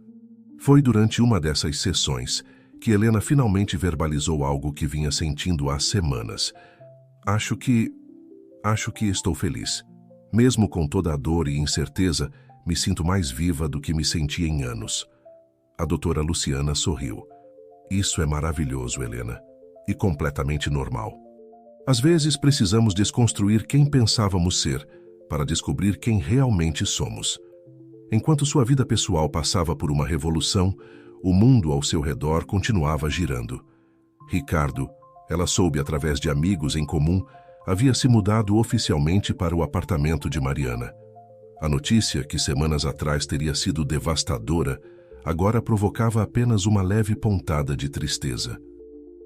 Foi durante uma dessas sessões que Helena finalmente verbalizou algo que vinha sentindo há semanas. Acho que estou feliz. Mesmo com toda a dor e incerteza, me sinto mais viva do que me senti em anos. A doutora Luciana sorriu. Isso é maravilhoso, Helena, e completamente normal. Às vezes precisamos desconstruir quem pensávamos ser, para descobrir quem realmente somos. Enquanto sua vida pessoal passava por uma revolução, o mundo ao seu redor continuava girando. Ricardo, ela soube através de amigos em comum, havia se mudado oficialmente para o apartamento de Mariana. A notícia, que semanas atrás teria sido devastadora, agora provocava apenas uma leve pontada de tristeza.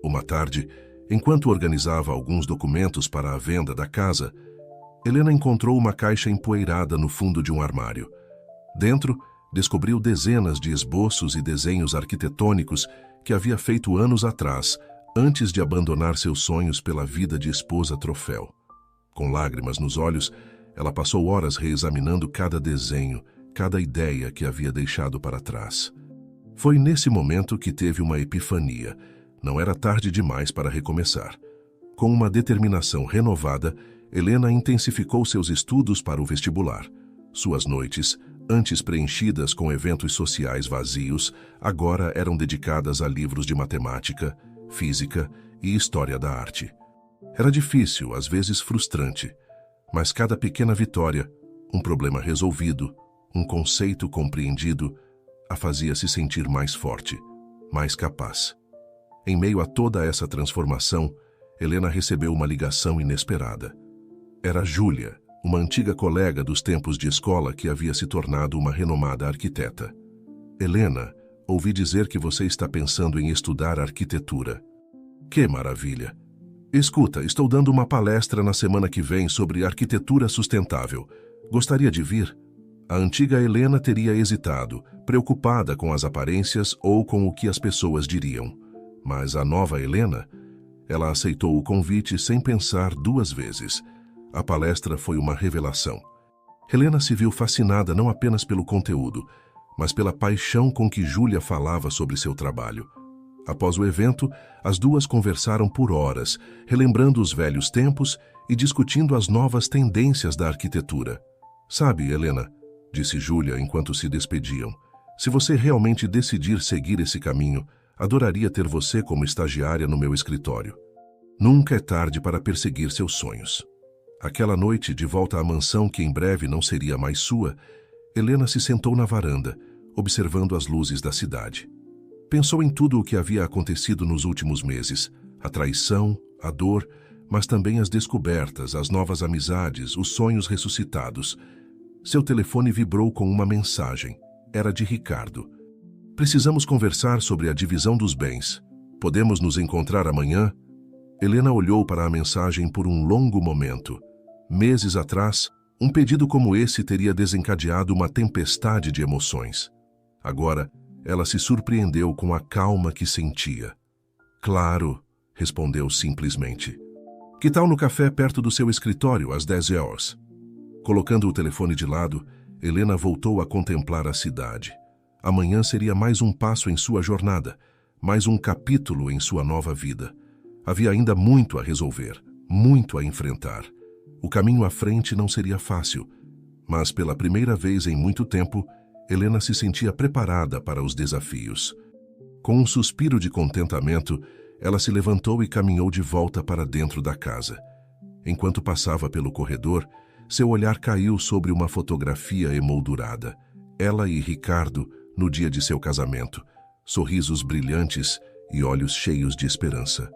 Uma tarde, enquanto organizava alguns documentos para a venda da casa, Helena encontrou uma caixa empoeirada no fundo de um armário. Dentro, descobriu dezenas de esboços e desenhos arquitetônicos que havia feito anos atrás, antes de abandonar seus sonhos pela vida de esposa troféu. Com lágrimas nos olhos, ela passou horas reexaminando cada desenho, cada ideia que havia deixado para trás. Foi nesse momento que teve uma epifania. Não era tarde demais para recomeçar. Com uma determinação renovada, Helena intensificou seus estudos para o vestibular. Suas noites, antes preenchidas com eventos sociais vazios, agora eram dedicadas a livros de matemática, física e história da arte. Era difícil, às vezes frustrante, mas cada pequena vitória, um problema resolvido, um conceito compreendido, a fazia se sentir mais forte, mais capaz. Em meio a toda essa transformação, Helena recebeu uma ligação inesperada. Era Júlia, uma antiga colega dos tempos de escola que havia se tornado uma renomada arquiteta. Helena, ouvi dizer que você está pensando em estudar arquitetura. Que maravilha! Escuta, estou dando uma palestra na semana que vem sobre arquitetura sustentável. Gostaria de vir? A antiga Helena teria hesitado, preocupada com as aparências ou com o que as pessoas diriam. Mas a nova Helena, ela aceitou o convite sem pensar duas vezes. A palestra foi uma revelação. Helena se viu fascinada não apenas pelo conteúdo, mas pela paixão com que Júlia falava sobre seu trabalho. Após o evento, as duas conversaram por horas, relembrando os velhos tempos e discutindo as novas tendências da arquitetura. Sabe, Helena, disse Júlia enquanto se despediam, se você realmente decidir seguir esse caminho, adoraria ter você como estagiária no meu escritório. Nunca é tarde para perseguir seus sonhos. Aquela noite, de volta à mansão que em breve não seria mais sua, Helena se sentou na varanda, observando as luzes da cidade. Pensou em tudo o que havia acontecido nos últimos meses, a traição, a dor, mas também as descobertas, as novas amizades, os sonhos ressuscitados. Seu telefone vibrou com uma mensagem. Era de Ricardo. Precisamos conversar sobre a divisão dos bens. Podemos nos encontrar amanhã? Helena olhou para a mensagem por um longo momento. Meses atrás, um pedido como esse teria desencadeado uma tempestade de emoções. Agora, ela se surpreendeu com a calma que sentia. Claro, respondeu simplesmente. Que tal no café perto do seu escritório, às 10 horas? Colocando o telefone de lado, Helena voltou a contemplar a cidade. Amanhã seria mais um passo em sua jornada, mais um capítulo em sua nova vida. Havia ainda muito a resolver, muito a enfrentar. O caminho à frente não seria fácil, mas pela primeira vez em muito tempo, Helena se sentia preparada para os desafios. Com um suspiro de contentamento, ela se levantou e caminhou de volta para dentro da casa. Enquanto passava pelo corredor, seu olhar caiu sobre uma fotografia emoldurada. Ela e Ricardo, no dia de seu casamento, sorrisos brilhantes e olhos cheios de esperança.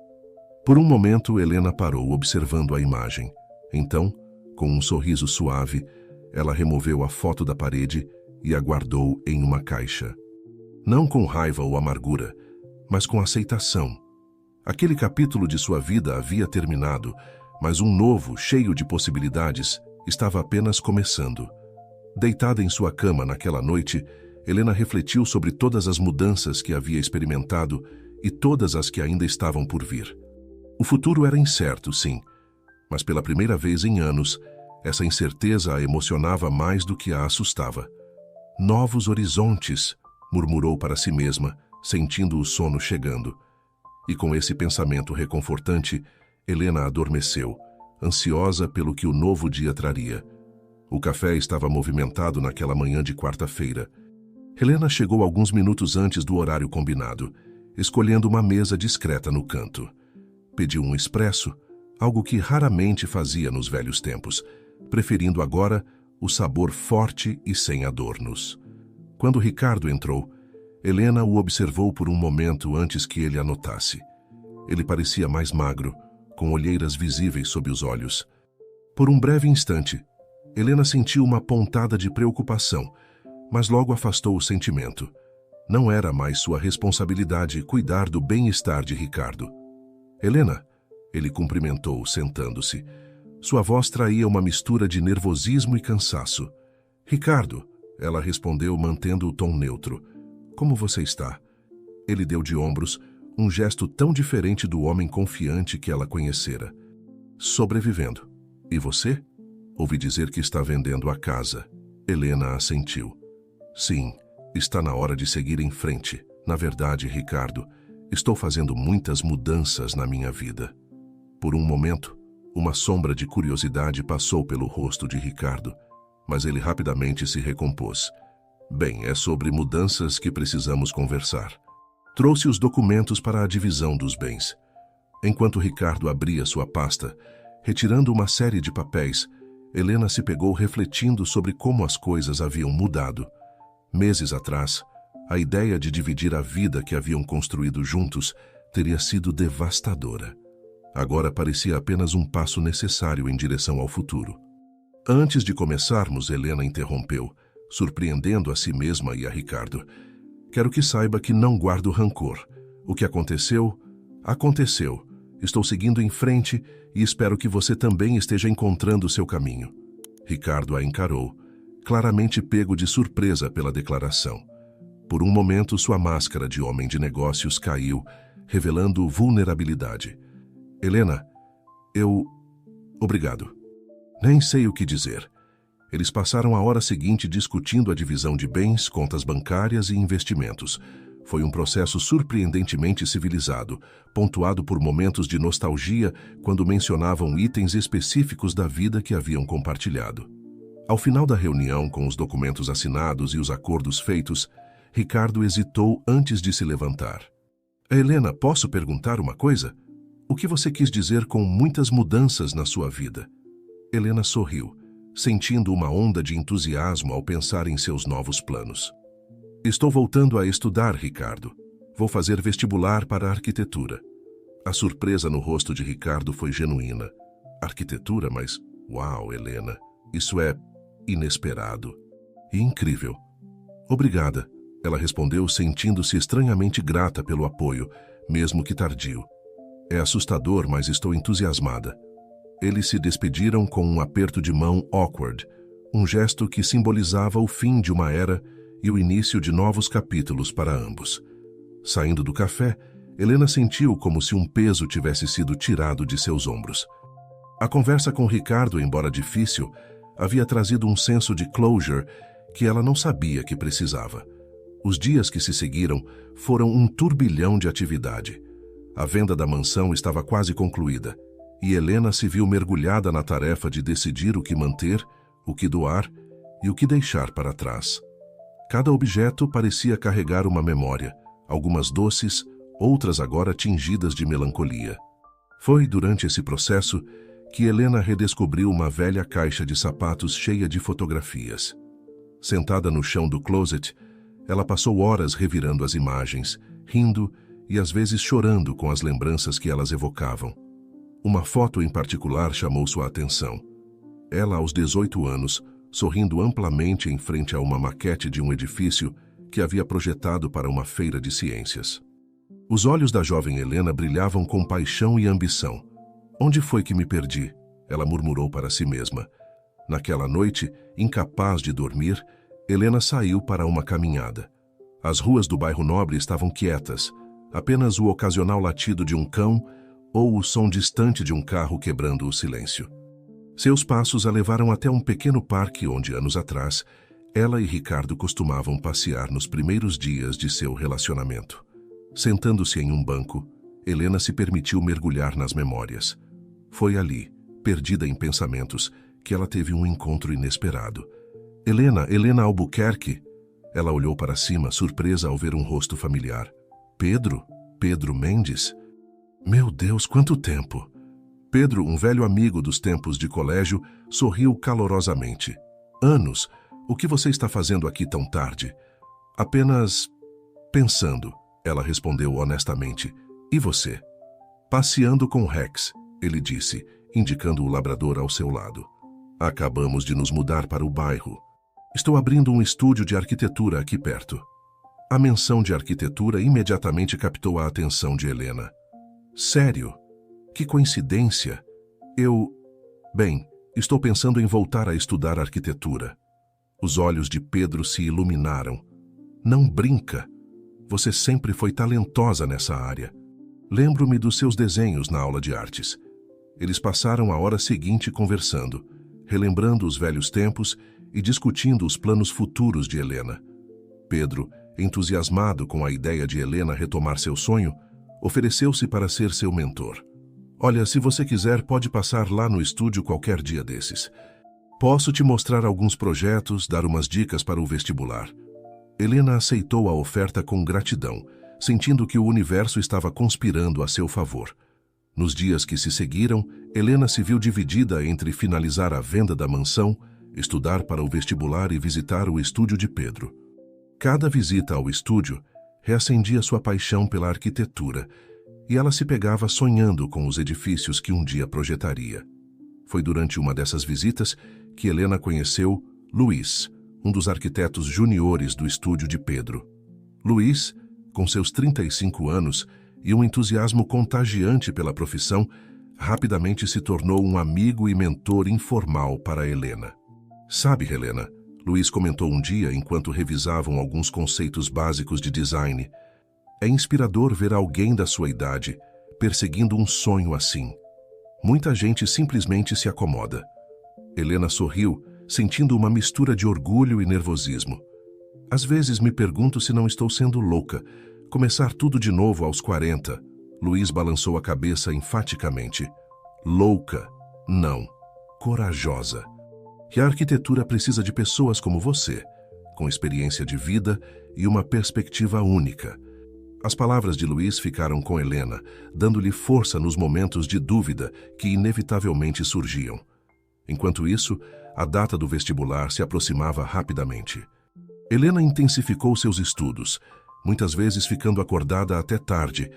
Por um momento, Helena parou observando a imagem. Então, com um sorriso suave, ela removeu a foto da parede e a guardou em uma caixa. Não com raiva ou amargura, mas com aceitação. Aquele capítulo de sua vida havia terminado, mas um novo, cheio de possibilidades, estava apenas começando. Deitada em sua cama naquela noite, Helena refletiu sobre todas as mudanças que havia experimentado e todas as que ainda estavam por vir. O futuro era incerto, sim, mas pela primeira vez em anos, essa incerteza a emocionava mais do que a assustava. Novos horizontes, murmurou para si mesma, sentindo o sono chegando. E com esse pensamento reconfortante, Helena adormeceu, ansiosa pelo que o novo dia traria. O café estava movimentado naquela manhã de quarta-feira. Helena chegou alguns minutos antes do horário combinado, escolhendo uma mesa discreta no canto. Pediu um expresso, algo que raramente fazia nos velhos tempos, preferindo agora o sabor forte e sem adornos. Quando Ricardo entrou, Helena o observou por um momento antes que ele a notasse. Ele parecia mais magro, com olheiras visíveis sob os olhos. Por um breve instante, Helena sentiu uma pontada de preocupação, mas logo afastou o sentimento. Não era mais sua responsabilidade cuidar do bem-estar de Ricardo. Helena, ele cumprimentou, sentando-se. Sua voz traía uma mistura de nervosismo e cansaço. Ricardo, ela respondeu mantendo o tom neutro. Como você está? Ele deu de ombros, um gesto tão diferente do homem confiante que ela conhecera. Sobrevivendo. E você? Ouvi dizer que está vendendo a casa. Helena assentiu. Sim, está na hora de seguir em frente. Na verdade, Ricardo, estou fazendo muitas mudanças na minha vida. Por um momento, uma sombra de curiosidade passou pelo rosto de Ricardo, mas ele rapidamente se recompôs. Bem, é sobre mudanças que precisamos conversar. Trouxe os documentos para a divisão dos bens. Enquanto Ricardo abria sua pasta, retirando uma série de papéis, Helena se pegou refletindo sobre como as coisas haviam mudado. Meses atrás, a ideia de dividir a vida que haviam construído juntos teria sido devastadora. Agora parecia apenas um passo necessário em direção ao futuro. Antes de começarmos, Helena interrompeu, surpreendendo a si mesma e a Ricardo. Quero que saiba que não guardo rancor. O que aconteceu, aconteceu. Estou seguindo em frente e espero que você também esteja encontrando o seu caminho. Ricardo a encarou, claramente pego de surpresa pela declaração. Por um momento, sua máscara de homem de negócios caiu, revelando vulnerabilidade. Helena, Obrigado. Nem sei o que dizer. Eles passaram a hora seguinte discutindo a divisão de bens, contas bancárias e investimentos. Foi um processo surpreendentemente civilizado, pontuado por momentos de nostalgia quando mencionavam itens específicos da vida que haviam compartilhado. Ao final da reunião, com os documentos assinados e os acordos feitos, Ricardo hesitou antes de se levantar. Helena, posso perguntar uma coisa? O que você quis dizer com muitas mudanças na sua vida? Helena sorriu, sentindo uma onda de entusiasmo ao pensar em seus novos planos. Estou voltando a estudar, Ricardo. Vou fazer vestibular para a arquitetura. A surpresa no rosto de Ricardo foi genuína. Arquitetura, mas... Uau, Helena, isso é inesperado e incrível. Obrigada, ela respondeu, sentindo-se estranhamente grata pelo apoio, mesmo que tardio. É assustador, mas estou entusiasmada. Eles se despediram com um aperto de mão awkward, um gesto que simbolizava o fim de uma era e o início de novos capítulos para ambos. Saindo do café, Helena sentiu como se um peso tivesse sido tirado de seus ombros. A conversa com Ricardo, embora difícil, havia trazido um senso de closure que ela não sabia que precisava. Os dias que se seguiram foram um turbilhão de atividade. A venda da mansão estava quase concluída, e Helena se viu mergulhada na tarefa de decidir o que manter, o que doar e o que deixar para trás. Cada objeto parecia carregar uma memória, algumas doces, outras agora tingidas de melancolia. Foi durante esse processo que Helena redescobriu uma velha caixa de sapatos cheia de fotografias. Sentada no chão do closet, ela passou horas revirando as imagens, rindo e às vezes chorando com as lembranças que elas evocavam. Uma foto em particular chamou sua atenção. Ela, aos 18 anos, sorrindo amplamente em frente a uma maquete de um edifício que havia projetado para uma feira de ciências. Os olhos da jovem Helena brilhavam com paixão e ambição. Onde foi que me perdi? Ela murmurou para si mesma. Naquela noite, incapaz de dormir, Helena saiu para uma caminhada. As ruas do bairro Nobre estavam quietas, apenas o ocasional latido de um cão ou o som distante de um carro quebrando o silêncio. Seus passos a levaram até um pequeno parque onde, anos atrás, ela e Ricardo costumavam passear nos primeiros dias de seu relacionamento. Sentando-se em um banco, Helena se permitiu mergulhar nas memórias. Foi ali, perdida em pensamentos, que ela teve um encontro inesperado. Helena Albuquerque. Ela olhou para cima, surpresa ao ver um rosto familiar. Pedro Mendes? Meu Deus, quanto tempo! Pedro, um velho amigo dos tempos de colégio, sorriu calorosamente. Anos? O que você está fazendo aqui tão tarde? Apenas pensando, ela respondeu honestamente. E você? Passeando com Rex, ele disse, indicando o labrador ao seu lado. Acabamos de nos mudar para o bairro. Estou abrindo um estúdio de arquitetura aqui perto. A menção de arquitetura imediatamente captou a atenção de Helena. Sério? Que coincidência! Bem, estou pensando em voltar a estudar arquitetura. Os olhos de Pedro se iluminaram. Não brinca! Você sempre foi talentosa nessa área. Lembro-me dos seus desenhos na aula de artes. Eles passaram a hora seguinte conversando, relembrando os velhos tempos e discutindo os planos futuros de Helena. Pedro, entusiasmado com a ideia de Helena retomar seu sonho, ofereceu-se para ser seu mentor. Olha, se você quiser, pode passar lá no estúdio qualquer dia desses. Posso te mostrar alguns projetos, dar umas dicas para o vestibular. Helena aceitou a oferta com gratidão, sentindo que o universo estava conspirando a seu favor. Nos dias que se seguiram, Helena se viu dividida entre finalizar a venda da mansão, estudar para o vestibular e visitar o estúdio de Pedro. Cada visita ao estúdio reacendia sua paixão pela arquitetura e ela se pegava sonhando com os edifícios que um dia projetaria. Foi durante uma dessas visitas que Helena conheceu Luiz, um dos arquitetos juniores do estúdio de Pedro. Luiz, com seus 35 anos e um entusiasmo contagiante pela profissão, rapidamente se tornou um amigo e mentor informal para Helena. Sabe, Helena, Luiz comentou um dia enquanto revisavam alguns conceitos básicos de design, é inspirador ver alguém da sua idade perseguindo um sonho assim. Muita gente simplesmente se acomoda. Helena sorriu, sentindo uma mistura de orgulho e nervosismo. Às vezes me pergunto se não estou sendo louca. Começar tudo de novo aos 40. Luiz balançou a cabeça enfaticamente. Louca, não. Corajosa. E a arquitetura precisa de pessoas como você, com experiência de vida e uma perspectiva única. As palavras de Luiz ficaram com Helena, dando-lhe força nos momentos de dúvida que inevitavelmente surgiam. Enquanto isso, a data do vestibular se aproximava rapidamente. Helena intensificou seus estudos, muitas vezes ficando acordada até tarde,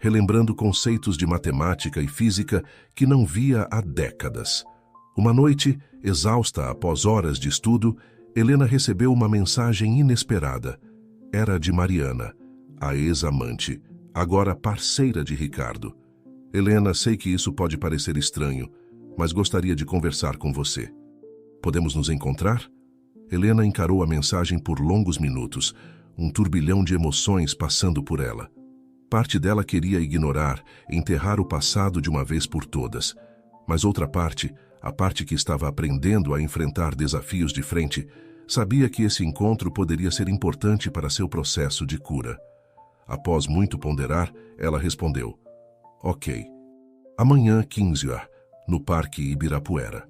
relembrando conceitos de matemática e física que não via há décadas. Uma noite, exausta após horas de estudo, Helena recebeu uma mensagem inesperada. Era de Mariana, a ex-amante, agora parceira de Ricardo. Helena, sei que isso pode parecer estranho, mas gostaria de conversar com você. Podemos nos encontrar? Helena encarou a mensagem por longos minutos, um turbilhão de emoções passando por ela. Parte dela queria ignorar, enterrar o passado de uma vez por todas. Mas outra parte, a parte que estava aprendendo a enfrentar desafios de frente, sabia que esse encontro poderia ser importante para seu processo de cura. Após muito ponderar, ela respondeu: Ok. Amanhã, 15 horas, no Parque Ibirapuera.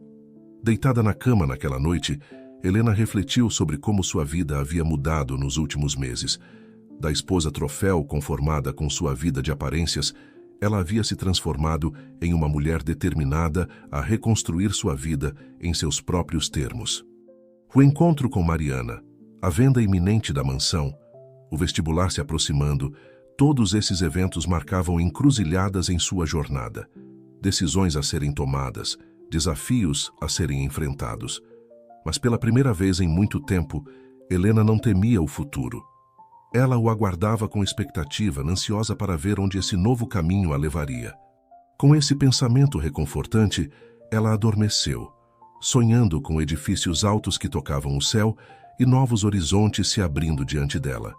Deitada na cama naquela noite, Helena refletiu sobre como sua vida havia mudado nos últimos meses. Da esposa troféu conformada com sua vida de aparências, ela havia se transformado em uma mulher determinada a reconstruir sua vida em seus próprios termos. O encontro com Mariana, a venda iminente da mansão, o vestibular se aproximando, todos esses eventos marcavam encruzilhadas em sua jornada. Decisões a serem tomadas, desafios a serem enfrentados. Mas pela primeira vez em muito tempo, Helena não temia o futuro. Ela o aguardava com expectativa, ansiosa para ver onde esse novo caminho a levaria. Com esse pensamento reconfortante, ela adormeceu, sonhando com edifícios altos que tocavam o céu e novos horizontes se abrindo diante dela.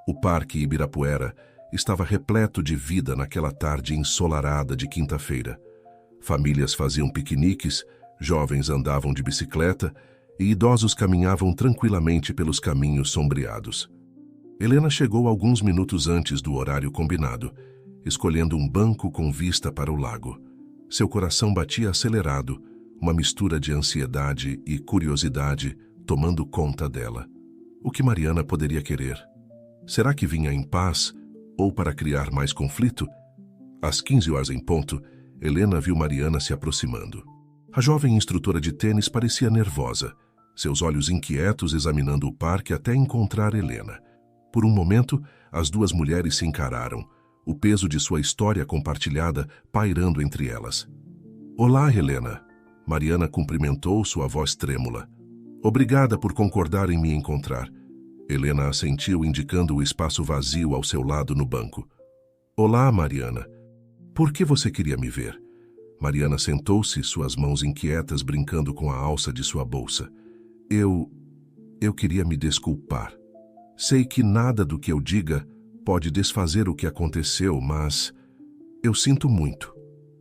O Parque Ibirapuera estava repleto de vida naquela tarde ensolarada de quinta-feira. Famílias faziam piqueniques, jovens andavam de bicicleta e idosos caminhavam tranquilamente pelos caminhos sombreados. Helena chegou alguns minutos antes do horário combinado, escolhendo um banco com vista para o lago. Seu coração batia acelerado, uma mistura de ansiedade e curiosidade tomando conta dela. O que Mariana poderia querer? Será que vinha em paz ou para criar mais conflito? Às 15 horas em ponto, Helena viu Mariana se aproximando. A jovem instrutora de tênis parecia nervosa, seus olhos inquietos examinando o parque até encontrar Helena. Por um momento, as duas mulheres se encararam, o peso de sua história compartilhada pairando entre elas. Olá, Helena. Mariana cumprimentou, sua voz trêmula. Obrigada por concordar em me encontrar. Helena assentiu, indicando o espaço vazio ao seu lado no banco. Olá, Mariana. Por que você queria me ver? Mariana sentou-se, suas mãos inquietas brincando com a alça de sua bolsa. Eu queria me desculpar. Sei que nada do que eu diga pode desfazer o que aconteceu, mas eu sinto muito,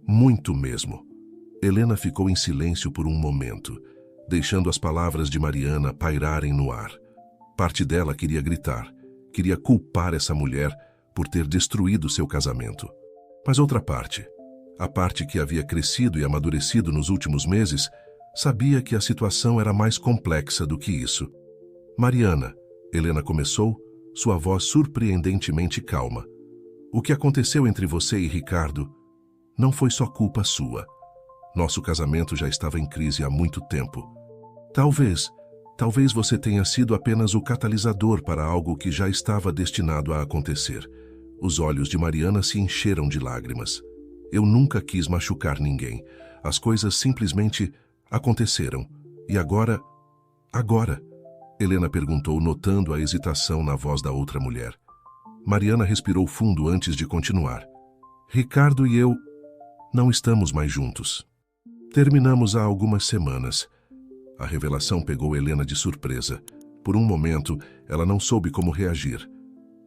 muito mesmo. Helena ficou em silêncio por um momento, deixando as palavras de Mariana pairarem no ar. Parte dela queria gritar, queria culpar essa mulher por ter destruído seu casamento. Mas outra parte, a parte que havia crescido e amadurecido nos últimos meses, sabia que a situação era mais complexa do que isso. Mariana, Helena começou, sua voz surpreendentemente calma. O que aconteceu entre você e Ricardo não foi só culpa sua. Nosso casamento já estava em crise há muito tempo. Talvez você tenha sido apenas o catalisador para algo que já estava destinado a acontecer. Os olhos de Mariana se encheram de lágrimas. Eu nunca quis machucar ninguém. As coisas simplesmente aconteceram. E agora? Helena perguntou, notando a hesitação na voz da outra mulher. Mariana respirou fundo antes de continuar. Ricardo e eu não estamos mais juntos. Terminamos há algumas semanas. A revelação pegou Helena de surpresa. Por um momento, ela não soube como reagir.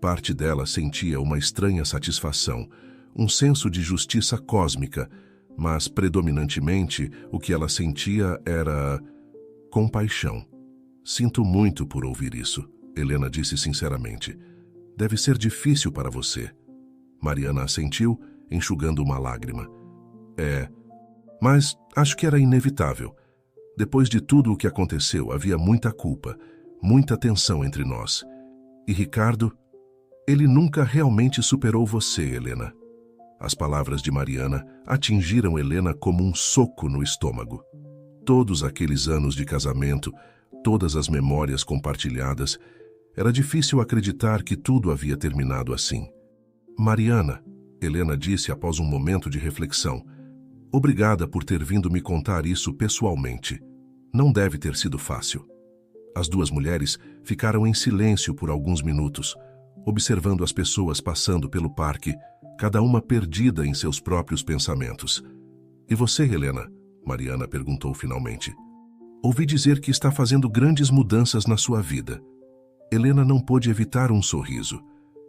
Parte dela sentia uma estranha satisfação, um senso de justiça cósmica, mas predominantemente o que ela sentia era compaixão. Sinto muito por ouvir isso, Helena disse sinceramente. Deve ser difícil para você. Mariana assentiu, enxugando uma lágrima. Mas acho que era inevitável. Depois de tudo o que aconteceu, havia muita culpa, muita tensão entre nós. E Ricardo, ele nunca realmente superou você, Helena. As palavras de Mariana atingiram Helena como um soco no estômago. Todos aqueles anos de casamento, todas as memórias compartilhadas, era difícil acreditar que tudo havia terminado assim. Mariana, Helena disse após um momento de reflexão, obrigada por ter vindo me contar isso pessoalmente. Não deve ter sido fácil. As duas mulheres ficaram em silêncio por alguns minutos, observando as pessoas passando pelo parque, cada uma perdida em seus próprios pensamentos. E você, Helena? Mariana perguntou finalmente. Ouvi dizer que está fazendo grandes mudanças na sua vida. Helena não pôde evitar um sorriso.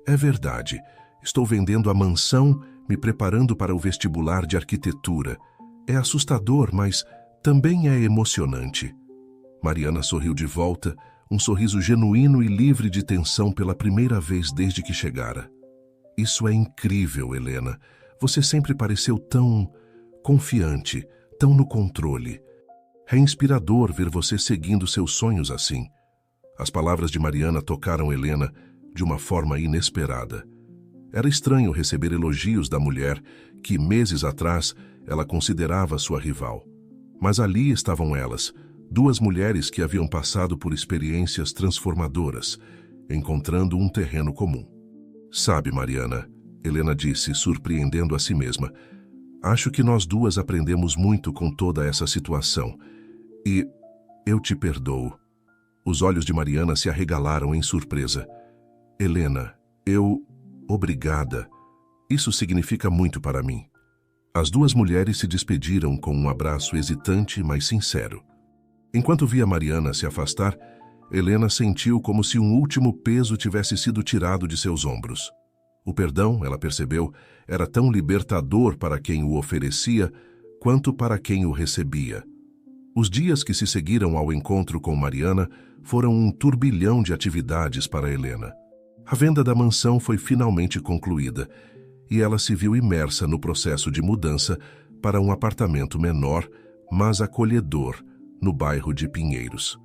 É verdade. Estou vendendo a mansão, me preparando para o vestibular de arquitetura. É assustador, mas também é emocionante. Mariana sorriu de volta, um sorriso genuíno e livre de tensão pela primeira vez desde que chegara. Isso é incrível, Helena. Você sempre pareceu tão confiante, tão no controle. É inspirador ver você seguindo seus sonhos assim. As palavras de Mariana tocaram Helena de uma forma inesperada. Era estranho receber elogios da mulher que, meses atrás, ela considerava sua rival. Mas ali estavam elas, duas mulheres que haviam passado por experiências transformadoras, encontrando um terreno comum. Sabe, Mariana, Helena disse, surpreendendo a si mesma, acho que nós duas aprendemos muito com toda essa situação. E eu te perdoo. Os olhos de Mariana se arregalaram em surpresa. Helena, obrigada. Isso significa muito para mim. As duas mulheres se despediram com um abraço hesitante, mas sincero. Enquanto via Mariana se afastar, Helena sentiu como se um último peso tivesse sido tirado de seus ombros. O perdão, ela percebeu, era tão libertador para quem o oferecia quanto para quem o recebia. Os dias que se seguiram ao encontro com Mariana foram um turbilhão de atividades para Helena. A venda da mansão foi finalmente concluída e ela se viu imersa no processo de mudança para um apartamento menor, mas acolhedor, no bairro de Pinheiros.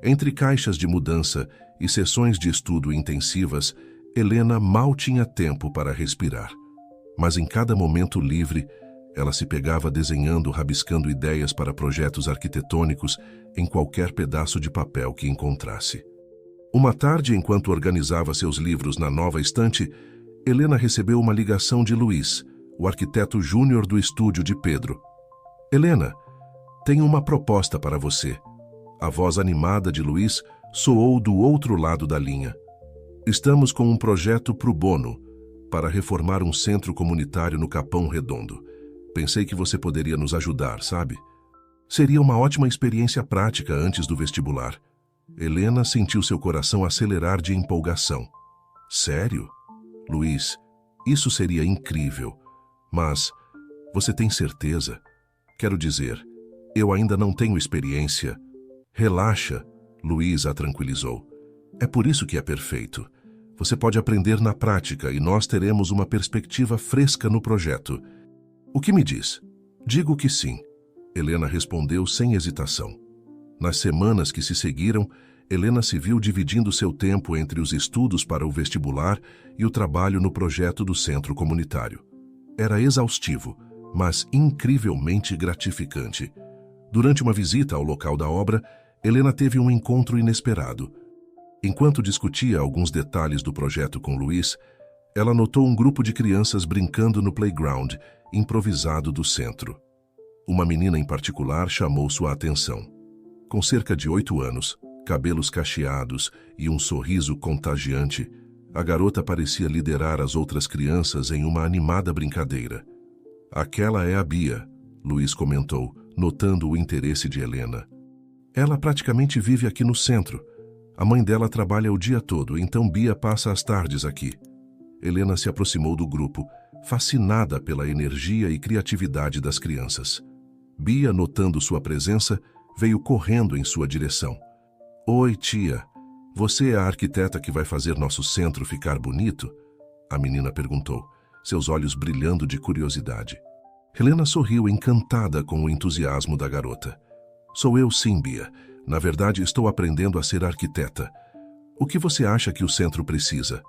Entre caixas de mudança e sessões de estudo intensivas, Helena mal tinha tempo para respirar. Mas em cada momento livre, ela se pegava desenhando, rabiscando ideias para projetos arquitetônicos em qualquer pedaço de papel que encontrasse. Uma tarde, enquanto organizava seus livros na nova estante, Helena recebeu uma ligação de Luiz, o arquiteto júnior do estúdio de Pedro. Helena, tenho uma proposta para você. A voz animada de Luiz soou do outro lado da linha. Estamos com um projeto pro bono, para reformar um centro comunitário no Capão Redondo. Pensei que você poderia nos ajudar, sabe? Seria uma ótima experiência prática antes do vestibular. Helena sentiu seu coração acelerar de empolgação. Sério? Luiz, isso seria incrível. Mas, você tem certeza? Quero dizer, eu ainda não tenho experiência. Relaxa, Luiz a tranquilizou. É por isso que é perfeito. Você pode aprender na prática e nós teremos uma perspectiva fresca no projeto. O que me diz? Digo que sim. Helena respondeu sem hesitação. Nas semanas que se seguiram, Helena se viu dividindo seu tempo entre os estudos para o vestibular e o trabalho no projeto do centro comunitário. Era exaustivo, mas incrivelmente gratificante. Durante uma visita ao local da obra, Helena teve um encontro inesperado. Enquanto discutia alguns detalhes do projeto com Luiz, ela notou um grupo de crianças brincando no playground improvisado do centro. Uma menina em particular chamou sua atenção. Com cerca de 8 anos, cabelos cacheados e um sorriso contagiante, A garota parecia liderar as outras crianças em uma animada brincadeira. Aquela é a Bia, Luiz comentou, notando o interesse de Helena. Ela praticamente vive aqui no centro. A mãe dela trabalha o dia todo, então Bia passa as tardes aqui. Helena se aproximou do grupo, fascinada pela energia e criatividade das crianças. Bia, notando sua presença, veio correndo em sua direção. Oi, tia. Você é a arquiteta que vai fazer nosso centro ficar bonito? A menina perguntou, seus olhos brilhando de curiosidade. Helena sorriu, encantada com o entusiasmo da garota. Sou eu sim, Bia. Na verdade, estou aprendendo a ser arquiteta. O que você acha que o centro precisa?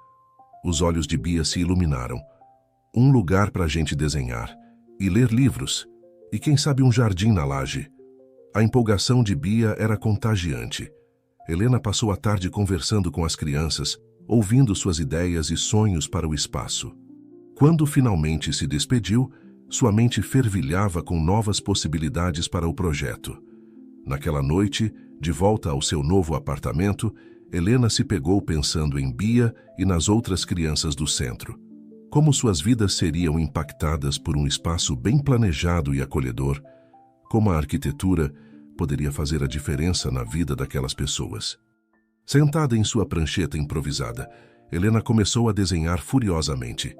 Os olhos de Bia se iluminaram. Um lugar para a gente desenhar e ler livros. E quem sabe um jardim na laje. A empolgação de Bia era contagiante. Helena passou a tarde conversando com as crianças, ouvindo suas ideias e sonhos para o espaço. Quando finalmente se despediu, sua mente fervilhava com novas possibilidades para o projeto. Naquela noite, de volta ao seu novo apartamento, Helena se pegou pensando em Bia e nas outras crianças do centro. Como suas vidas seriam impactadas por um espaço bem planejado e acolhedor, como a arquitetura poderia fazer a diferença na vida daquelas pessoas. Sentada em sua prancheta improvisada, Helena começou a desenhar furiosamente.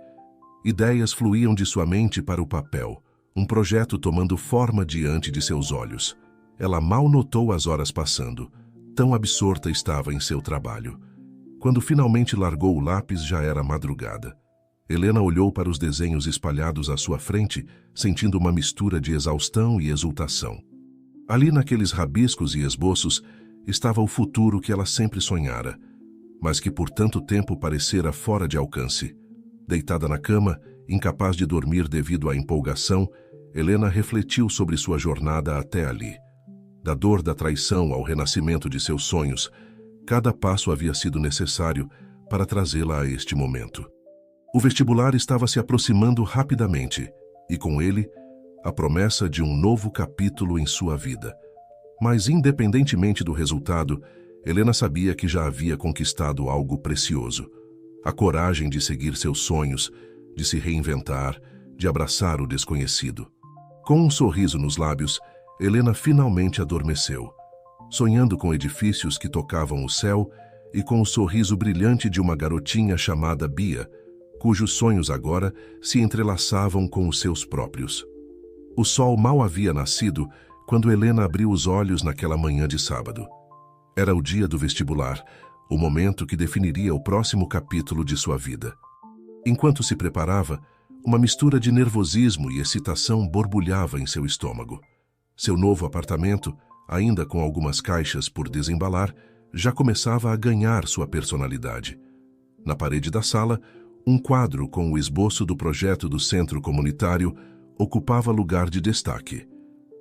Ideias fluíam de sua mente para o papel, um projeto tomando forma diante de seus olhos. Ela mal notou as horas passando, tão absorta estava em seu trabalho. Quando finalmente largou o lápis, já era madrugada. Helena olhou para os desenhos espalhados à sua frente, sentindo uma mistura de exaustão e exultação. Ali naqueles rabiscos e esboços estava o futuro que ela sempre sonhara, mas que por tanto tempo parecera fora de alcance. Deitada na cama, incapaz de dormir devido à empolgação, Helena refletiu sobre sua jornada até ali. Da dor da traição ao renascimento de seus sonhos, cada passo havia sido necessário para trazê-la a este momento. O vestibular estava se aproximando rapidamente, e com ele, a promessa de um novo capítulo em sua vida. Mas, independentemente do resultado, Helena sabia que já havia conquistado algo precioso. A coragem de seguir seus sonhos, de se reinventar, de abraçar o desconhecido. Com um sorriso nos lábios, Helena finalmente adormeceu, sonhando com edifícios que tocavam o céu e com o sorriso brilhante de uma garotinha chamada Bia, cujos sonhos agora se entrelaçavam com os seus próprios. O sol mal havia nascido quando Helena abriu os olhos naquela manhã de sábado. Era o dia do vestibular, o momento que definiria o próximo capítulo de sua vida. Enquanto se preparava, uma mistura de nervosismo e excitação borbulhava em seu estômago. Seu novo apartamento, ainda com algumas caixas por desembalar, já começava a ganhar sua personalidade. Na parede da sala, um quadro com o esboço do projeto do centro comunitário ocupava lugar de destaque.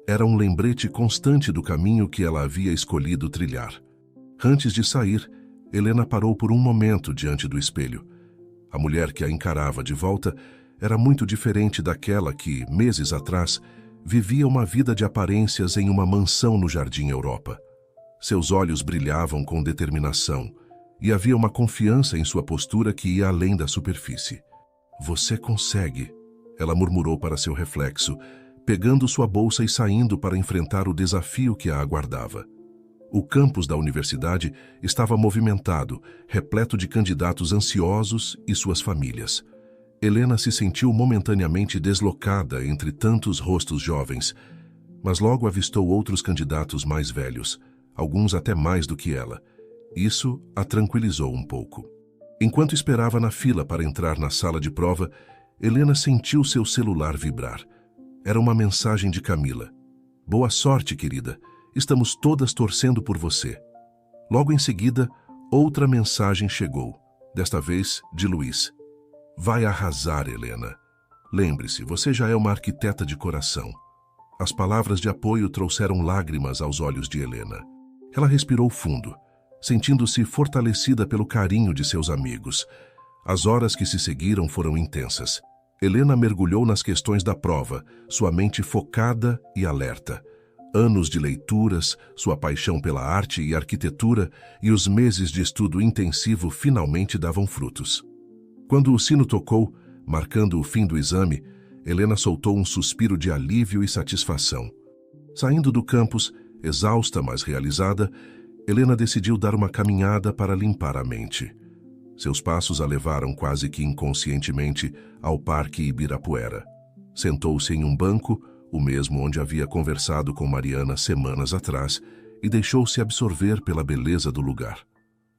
Era um lembrete constante do caminho que ela havia escolhido trilhar. Antes de sair, Helena parou por um momento diante do espelho. A mulher que a encarava de volta era muito diferente daquela que, meses atrás, vivia uma vida de aparências em uma mansão no Jardim Europa. Seus olhos brilhavam com determinação e havia uma confiança em sua postura que ia além da superfície. Você consegue, ela murmurou para seu reflexo, pegando sua bolsa e saindo para enfrentar o desafio que a aguardava. O campus da universidade estava movimentado, repleto de candidatos ansiosos e suas famílias. Helena se sentiu momentaneamente deslocada entre tantos rostos jovens, mas logo avistou outros candidatos mais velhos, alguns até mais do que ela. Isso a tranquilizou um pouco. Enquanto esperava na fila para entrar na sala de prova, Helena sentiu seu celular vibrar. Era uma mensagem de Camila. Boa sorte, querida. Estamos todas torcendo por você. Logo em seguida, outra mensagem chegou, desta vez de Luiz. Vai arrasar, Helena. Lembre-se, você já é uma arquiteta de coração. As palavras de apoio trouxeram lágrimas aos olhos de Helena. Ela respirou fundo, sentindo-se fortalecida pelo carinho de seus amigos. As horas que se seguiram foram intensas. Helena mergulhou nas questões da prova, sua mente focada e alerta. Anos de leituras, sua paixão pela arte e arquitetura e os meses de estudo intensivo finalmente davam frutos. Quando o sino tocou, marcando o fim do exame, Helena soltou um suspiro de alívio e satisfação. Saindo do campus, exausta, mas realizada, Helena decidiu dar uma caminhada para limpar a mente. Seus passos a levaram quase que inconscientemente ao Parque Ibirapuera. Sentou-se em um banco, o mesmo onde havia conversado com Mariana semanas atrás, e deixou-se absorver pela beleza do lugar.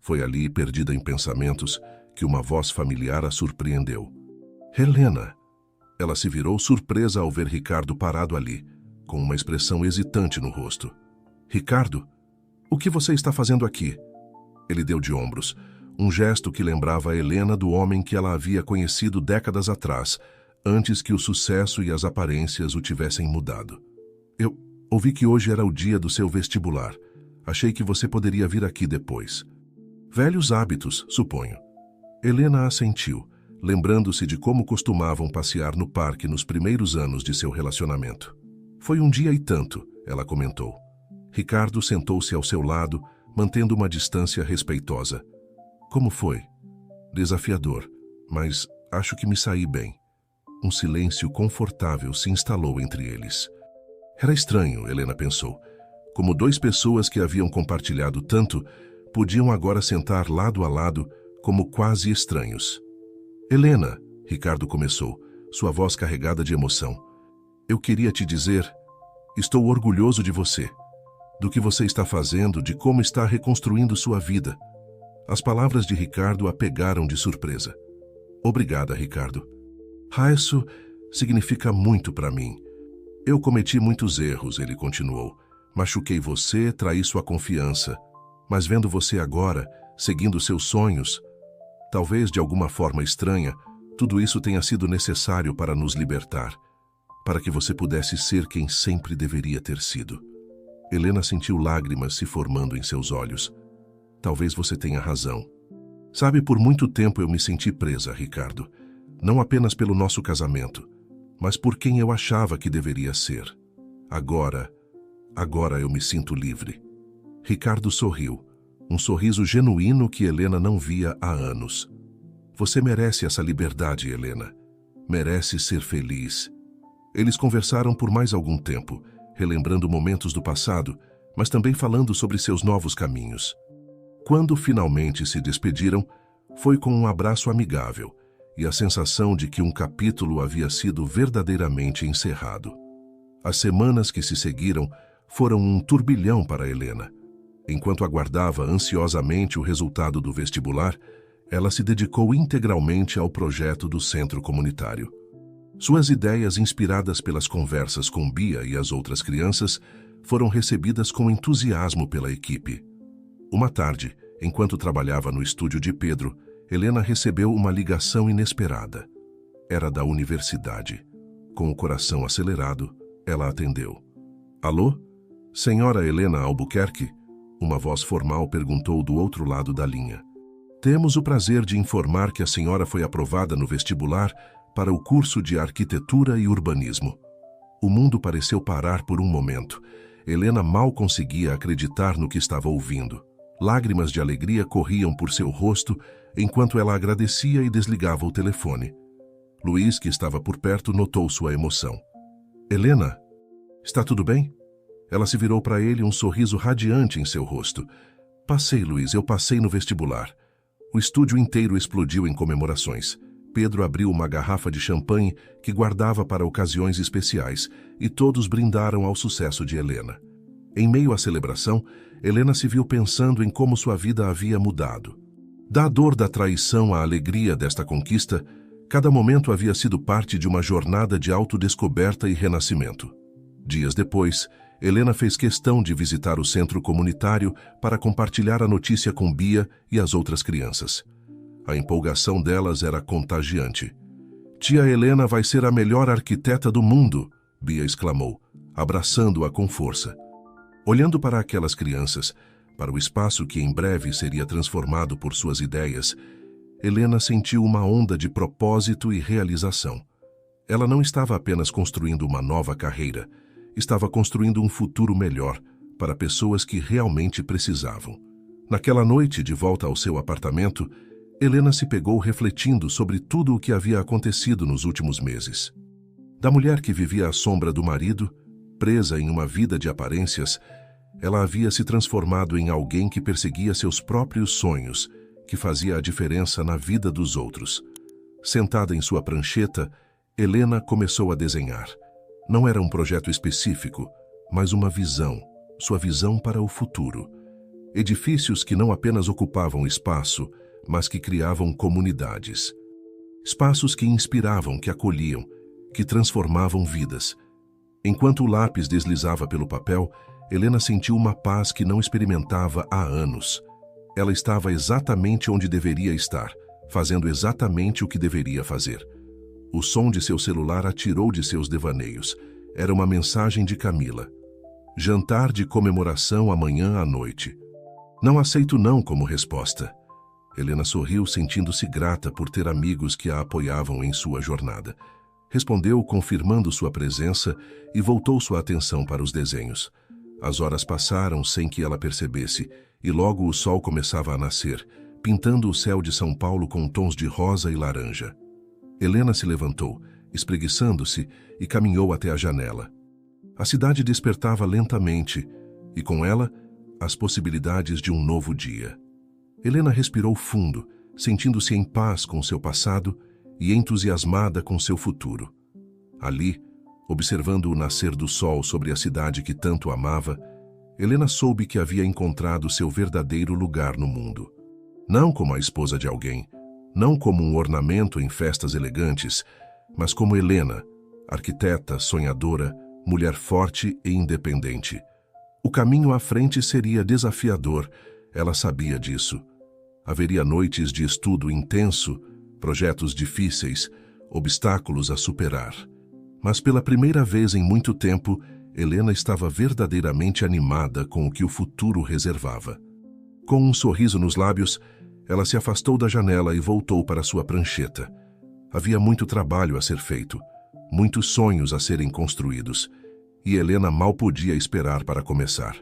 Foi ali, perdida em pensamentos, que uma voz familiar a surpreendeu. Helena! Ela se virou surpresa ao ver Ricardo parado ali, com uma expressão hesitante no rosto. Ricardo? O que você está fazendo aqui? Ele deu de ombros, um gesto que lembrava a Helena do homem que ela havia conhecido décadas atrás, antes que o sucesso e as aparências o tivessem mudado. Eu ouvi que hoje era o dia do seu vestibular. Achei que você poderia vir aqui depois. Velhos hábitos, suponho. Helena assentiu, lembrando-se de como costumavam passear no parque nos primeiros anos de seu relacionamento. Foi um dia e tanto, ela comentou. Ricardo sentou-se ao seu lado, mantendo uma distância respeitosa. Como foi? Desafiador, mas acho que me saí bem. Um silêncio confortável se instalou entre eles. Era estranho, Helena pensou. Como duas pessoas que haviam compartilhado tanto, podiam agora sentar lado a lado, como quase estranhos. Helena, Ricardo começou, sua voz carregada de emoção. Eu queria te dizer, estou orgulhoso de você, do que você está fazendo, de como está reconstruindo sua vida. As palavras de Ricardo a pegaram de surpresa. Obrigada, Ricardo. Isso significa muito para mim. Eu cometi muitos erros, ele continuou. Machuquei você, traí sua confiança. Mas vendo você agora, seguindo seus sonhos, talvez de alguma forma estranha, tudo isso tenha sido necessário para nos libertar, para que você pudesse ser quem sempre deveria ter sido. Helena sentiu lágrimas se formando em seus olhos. Talvez você tenha razão. Sabe, por muito tempo eu me senti presa, Ricardo. Não apenas pelo nosso casamento, mas por quem eu achava que deveria ser. Agora eu me sinto livre. Ricardo sorriu, um sorriso genuíno que Helena não via há anos. Você merece essa liberdade, Helena. Merece ser feliz. Eles conversaram por mais algum tempo, relembrando momentos do passado, mas também falando sobre seus novos caminhos. Quando finalmente se despediram, foi com um abraço amigável e a sensação de que um capítulo havia sido verdadeiramente encerrado. As semanas que se seguiram foram um turbilhão para Helena. Enquanto aguardava ansiosamente o resultado do vestibular, ela se dedicou integralmente ao projeto do centro comunitário. Suas ideias, inspiradas pelas conversas com Bia e as outras crianças, foram recebidas com entusiasmo pela equipe. Uma tarde, enquanto trabalhava no estúdio de Pedro, Helena recebeu uma ligação inesperada. Era da universidade. Com o coração acelerado, ela atendeu. Alô? Senhora Helena Albuquerque? Uma voz formal perguntou do outro lado da linha. Temos o prazer de informar que a senhora foi aprovada no vestibular para o curso de Arquitetura e Urbanismo. O mundo pareceu parar por um momento. Helena mal conseguia acreditar no que estava ouvindo. Lágrimas de alegria corriam por seu rosto enquanto ela agradecia e desligava o telefone. Luiz, que estava por perto, notou sua emoção. Helena, está tudo bem? Ela se virou para ele, um sorriso radiante em seu rosto. Passei, Luiz, eu passei no vestibular. O estúdio inteiro explodiu em comemorações. Pedro abriu uma garrafa de champanhe que guardava para ocasiões especiais e todos brindaram ao sucesso de Helena. Em meio à celebração, Helena se viu pensando em como sua vida havia mudado. Da dor da traição à alegria desta conquista, cada momento havia sido parte de uma jornada de autodescoberta e renascimento. Dias depois, Helena fez questão de visitar o centro comunitário para compartilhar a notícia com Bia e as outras crianças. A empolgação delas era contagiante. Tia Helena vai ser a melhor arquiteta do mundo, Bia exclamou, abraçando-a com força. Olhando para aquelas crianças, para o espaço que em breve seria transformado por suas ideias, Helena sentiu uma onda de propósito e realização. Ela não estava apenas construindo uma nova carreira, estava construindo um futuro melhor para pessoas que realmente precisavam. Naquela noite, de volta ao seu apartamento, Helena se pegou refletindo sobre tudo o que havia acontecido nos últimos meses. Da mulher que vivia à sombra do marido, presa em uma vida de aparências, ela havia se transformado em alguém que perseguia seus próprios sonhos, que fazia a diferença na vida dos outros. Sentada em sua prancheta, Helena começou a desenhar. Não era um projeto específico, mas uma visão, sua visão para o futuro. Edifícios que não apenas ocupavam espaço, mas que criavam comunidades. Espaços que inspiravam, que acolhiam, que transformavam vidas. Enquanto o lápis deslizava pelo papel, Helena sentiu uma paz que não experimentava há anos. Ela estava exatamente onde deveria estar, fazendo exatamente o que deveria fazer. O som de seu celular a tirou de seus devaneios. Era uma mensagem de Camila. Jantar de comemoração amanhã à noite. Não aceito não como resposta. Helena sorriu, sentindo-se grata por ter amigos que a apoiavam em sua jornada. Respondeu, confirmando sua presença, e voltou sua atenção para os desenhos. As horas passaram sem que ela percebesse, e logo o sol começava a nascer, pintando o céu de São Paulo com tons de rosa e laranja. Helena se levantou, espreguiçando-se, e caminhou até a janela. A cidade despertava lentamente, e com ela, as possibilidades de um novo dia. Helena respirou fundo, sentindo-se em paz com seu passado e entusiasmada com seu futuro. Ali, observando o nascer do sol sobre a cidade que tanto amava, Helena soube que havia encontrado seu verdadeiro lugar no mundo. Não como a esposa de alguém, não como um ornamento em festas elegantes, mas como Helena, arquiteta, sonhadora, mulher forte e independente. O caminho à frente seria desafiador, ela sabia disso. Haveria noites de estudo intenso, projetos difíceis, obstáculos a superar. Mas pela primeira vez em muito tempo, Helena estava verdadeiramente animada com o que o futuro reservava. Com um sorriso nos lábios, ela se afastou da janela e voltou para sua prancheta. Havia muito trabalho a ser feito, muitos sonhos a serem construídos, e Helena mal podia esperar para começar.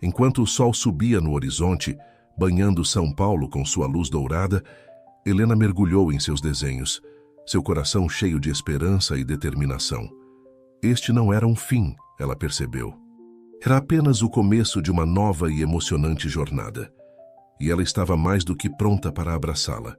Enquanto o sol subia no horizonte, banhando São Paulo com sua luz dourada, Helena mergulhou em seus desenhos, seu coração cheio de esperança e determinação. Este não era um fim, ela percebeu. Era apenas o começo de uma nova e emocionante jornada. E ela estava mais do que pronta para abraçá-la.